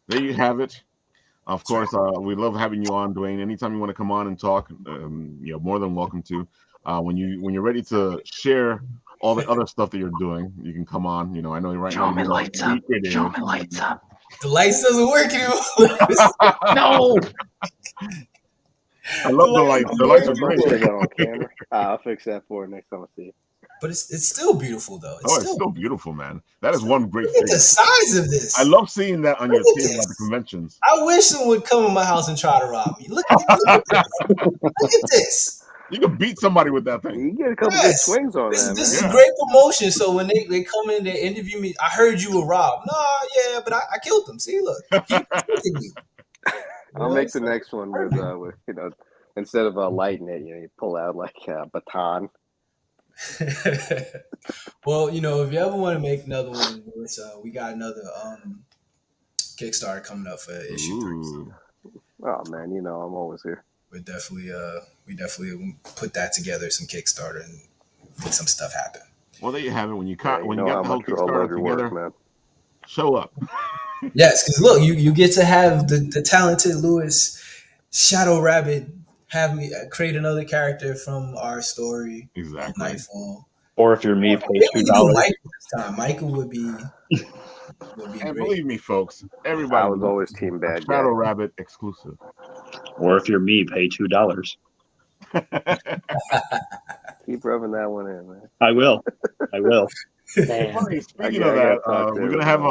B: there you have it. Of course, we love having you on, Dwayne. Anytime you want to come on and talk, you're more than welcome to. When you're ready to share all the other stuff that you're doing, you can come on. I know right now you're
E: lights up. Show me lights up.
A: The lights doesn't work anymore.
E: No.
B: I love the lights. The lights are great.
F: Put that on camera. I'll fix that for you next time I see you.
A: But it's still beautiful though.
B: It's still beautiful, man. That is one great
A: Look at
B: thing.
A: the size of this.
B: I love seeing that on your table at the conventions.
A: I wish someone would come in my house and try to rob me. Look at this. Look at this.
B: You can beat somebody with that thing.
F: You get a couple good swings on
A: This
F: that,
A: is
F: man.
A: great promotion. So when they come in, they interview me. I heard you were robbed. No, yeah, but I killed him. See, look. He protected me.
F: I'll make the next one with instead of lighting it, you pull out like a baton.
A: Well, if you ever want to make another one, we got another Kickstarter coming up for issue 3. So.
F: Oh man, I'm always here.
A: We definitely put that together, some Kickstarter, and make some stuff happen.
B: Well, there you have it. When you got the whole Kickstarter together,
F: man.
B: Show up.
A: Yes, because look, you get to have the talented Lewis Shadow Rabbit have me create another character from our story.
B: Exactly.
E: Nightfall. Or if you're me, pay $2.
A: Michael this time. Michael would be
B: And
A: great.
B: believe me, folks, everybody
F: I was always team bad guy.
B: Shadow Rabbit exclusive.
E: Or if you're me, pay $2.
F: Keep rubbing that one in, man.
E: I will.
B: Speaking of that, we're gonna have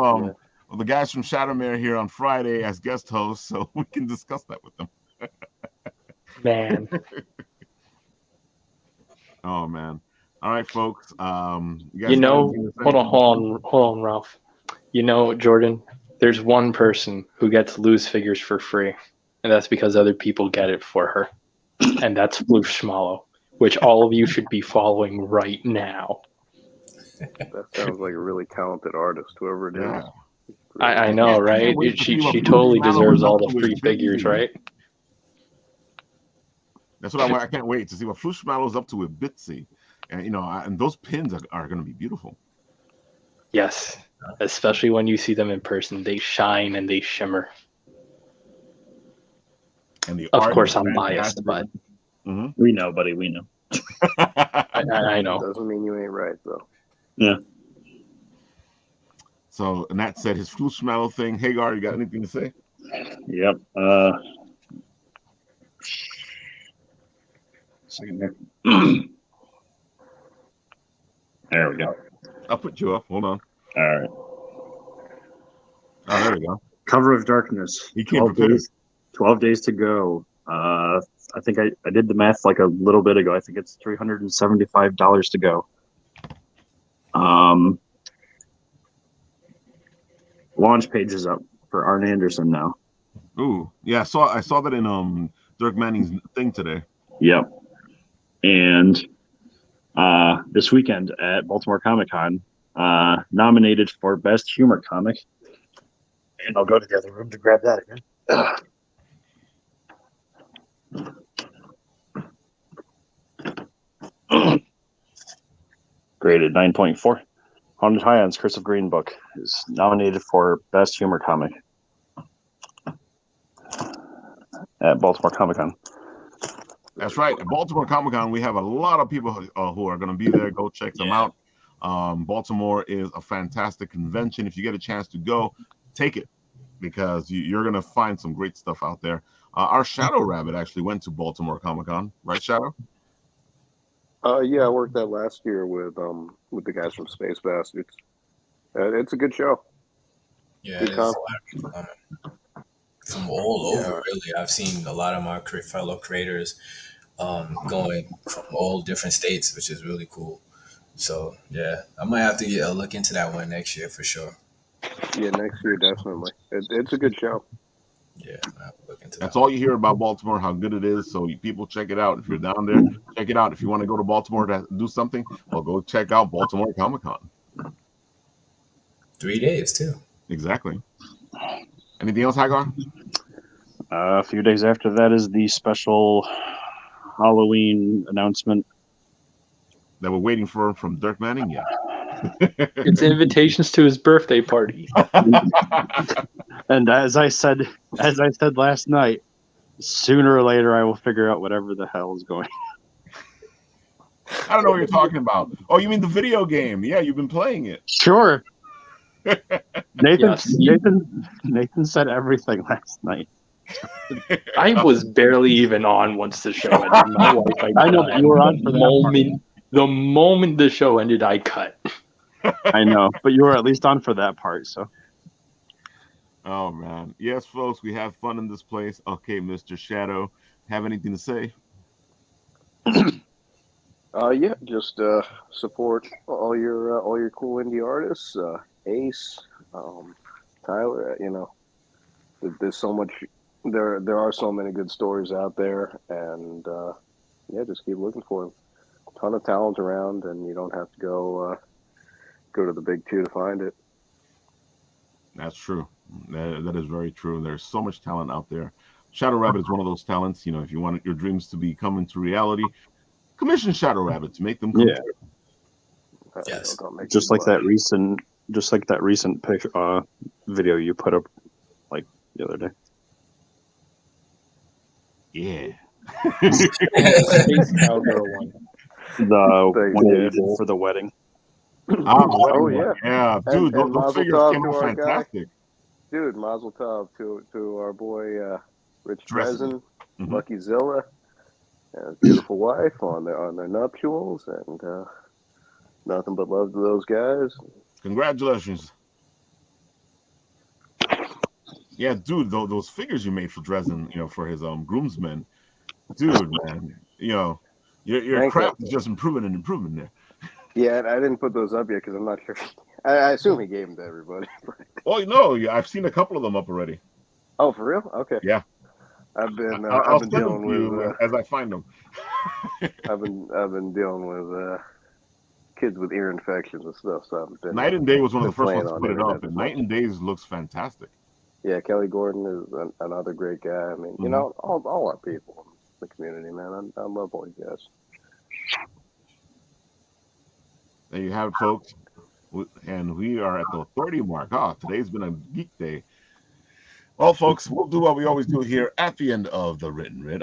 B: the guys from Shadowmare here on Friday as guest hosts, so we can discuss that with them.
E: Man.
B: Oh man. All right, folks.
E: Hold on, Ralph. Jordan, there's one person who gets loose figures for free, and that's because other people get it for her. And that's Floof Schmallow, which all of you should be following right now.
F: That sounds like a really talented artist, whoever it is.
B: Yeah.
E: I know, right? She totally deserves all the free figures, right?
B: That's what I can't wait to see what Floof Schmallow's up to with Bitsy. And and those pins are going to be beautiful.
E: Yes, especially when you see them in person, they shine and they shimmer.
B: And
E: of course, I'm biased, but
G: we know, buddy. We know.
E: I know.
F: Doesn't mean you ain't right, though.
G: Yeah.
B: So, and that said, his Floof Schmallow thing. Hagar, you got anything to say?
G: Yep. Second there. There we go.
B: I'll put you up. Hold on.
G: All right.
B: Oh, there we go.
G: Cover of Darkness. 12 days to go. I think I did the math like a little bit ago. I think it's $375 to go. Launch page is up for Arn Anderson now.
B: Ooh, yeah. I saw that in Dirk Manning's thing today.
G: Yep. And this weekend at Baltimore Comic-Con, nominated for Best Humor Comic. And I'll go to the other room to grab that again. Graded 9.4. Haunted Highlands Curse of Green book is nominated for Best Humor Comic at Baltimore Comic-Con.
B: That's right. At Baltimore Comic-Con, we have a lot of people who are going to be there. Go check them out. Baltimore is a fantastic convention. If you get a chance to go, take it, because you're going to find some great stuff out there. Our Shadow Rabbit actually went to Baltimore Comic-Con, right, Shadow?
F: Yeah, I worked that last year with the guys from Space Bastards. It's a good show.
A: Yeah, it is. From all over, really. I've seen a lot of my fellow creators going from all different states, which is really cool. So, yeah, I might have to get a look into that one next year for sure.
F: Yeah, next year, definitely. It's a good show.
A: Yeah, I have to look into that.
B: That's all you hear about Baltimore, how good it is. So people check it out. If you're down there, check it out. If you want to go to Baltimore to do something, well, go check out Baltimore Comic-Con.
A: 3 days, too.
B: Exactly. Anything else, Hagar?
G: A few days after that is the special Halloween announcement
B: that we're waiting for from Dirk Manning. Yeah,
E: it's invitations to his birthday party.
D: And as I said last night, sooner or later I will figure out whatever the hell is going.
B: I don't know what you're talking about. Oh, you mean the video game? Yeah, you've been playing it.
D: Sure. Nathan
E: Yes.
D: said everything last night.
E: I was barely even on once the show ended. My wife,
D: I know, but you were on for that part.
E: The moment the show ended, I cut.
D: I know, but you were at least on for that part, so.
B: Oh man, yes, folks, we have fun in this place. Okay, Mr. Shadow, have anything to say?
F: Yeah, just support all your cool indie artists, Ace, Tyler. You know, there's so much. There are so many good stories out there, and yeah, just keep looking for them. Ton of talent around, and you don't have to go to the big two to find it.
B: That's true. That is very true. There's so much talent out there. Shadow Rabbit is one of those talents. You know, if you want your dreams to be come into reality, commission Shadow Rabbit to make them come true.
A: Yes.
D: Just like that recent picture, video you put up like the other day.
B: Yeah.
E: Space Cowgirl one.
D: The one you did for the wedding.
F: Oh yeah,
B: yeah, dude,
F: and
B: those figures came out fantastic.
F: Dude, Mazel Tov to our boy Rich
B: Dresden.
F: Dresden, Lucky Zilla, and his beautiful wife on their nuptials, and nothing but love to those guys.
B: Congratulations. Yeah, dude, those figures you made for Dresden, you know, for his groomsmen, dude, man, you know, your craft is just improving and improving there.
F: Yeah, I didn't put those up yet because I'm not sure. I assume he gave them to everybody.
B: Oh no, yeah, I've seen a couple of them up already.
F: Oh, for real? Okay.
B: Yeah.
F: I've been
B: dealing with as I find them.
F: I've been dealing with kids with ear infections and stuff. So I've been,
B: Night and Day was one of the first ones to put it up, and Night and Days looks fantastic.
F: Yeah, Kelly Gordon is another great guy. I mean, you know, all our people in the community, man. I love all you guys.
B: There you have it, folks. And we are at the 30 mark. Today's been a geek day. Well, folks, we'll do what we always do here at the end of the Written Writ.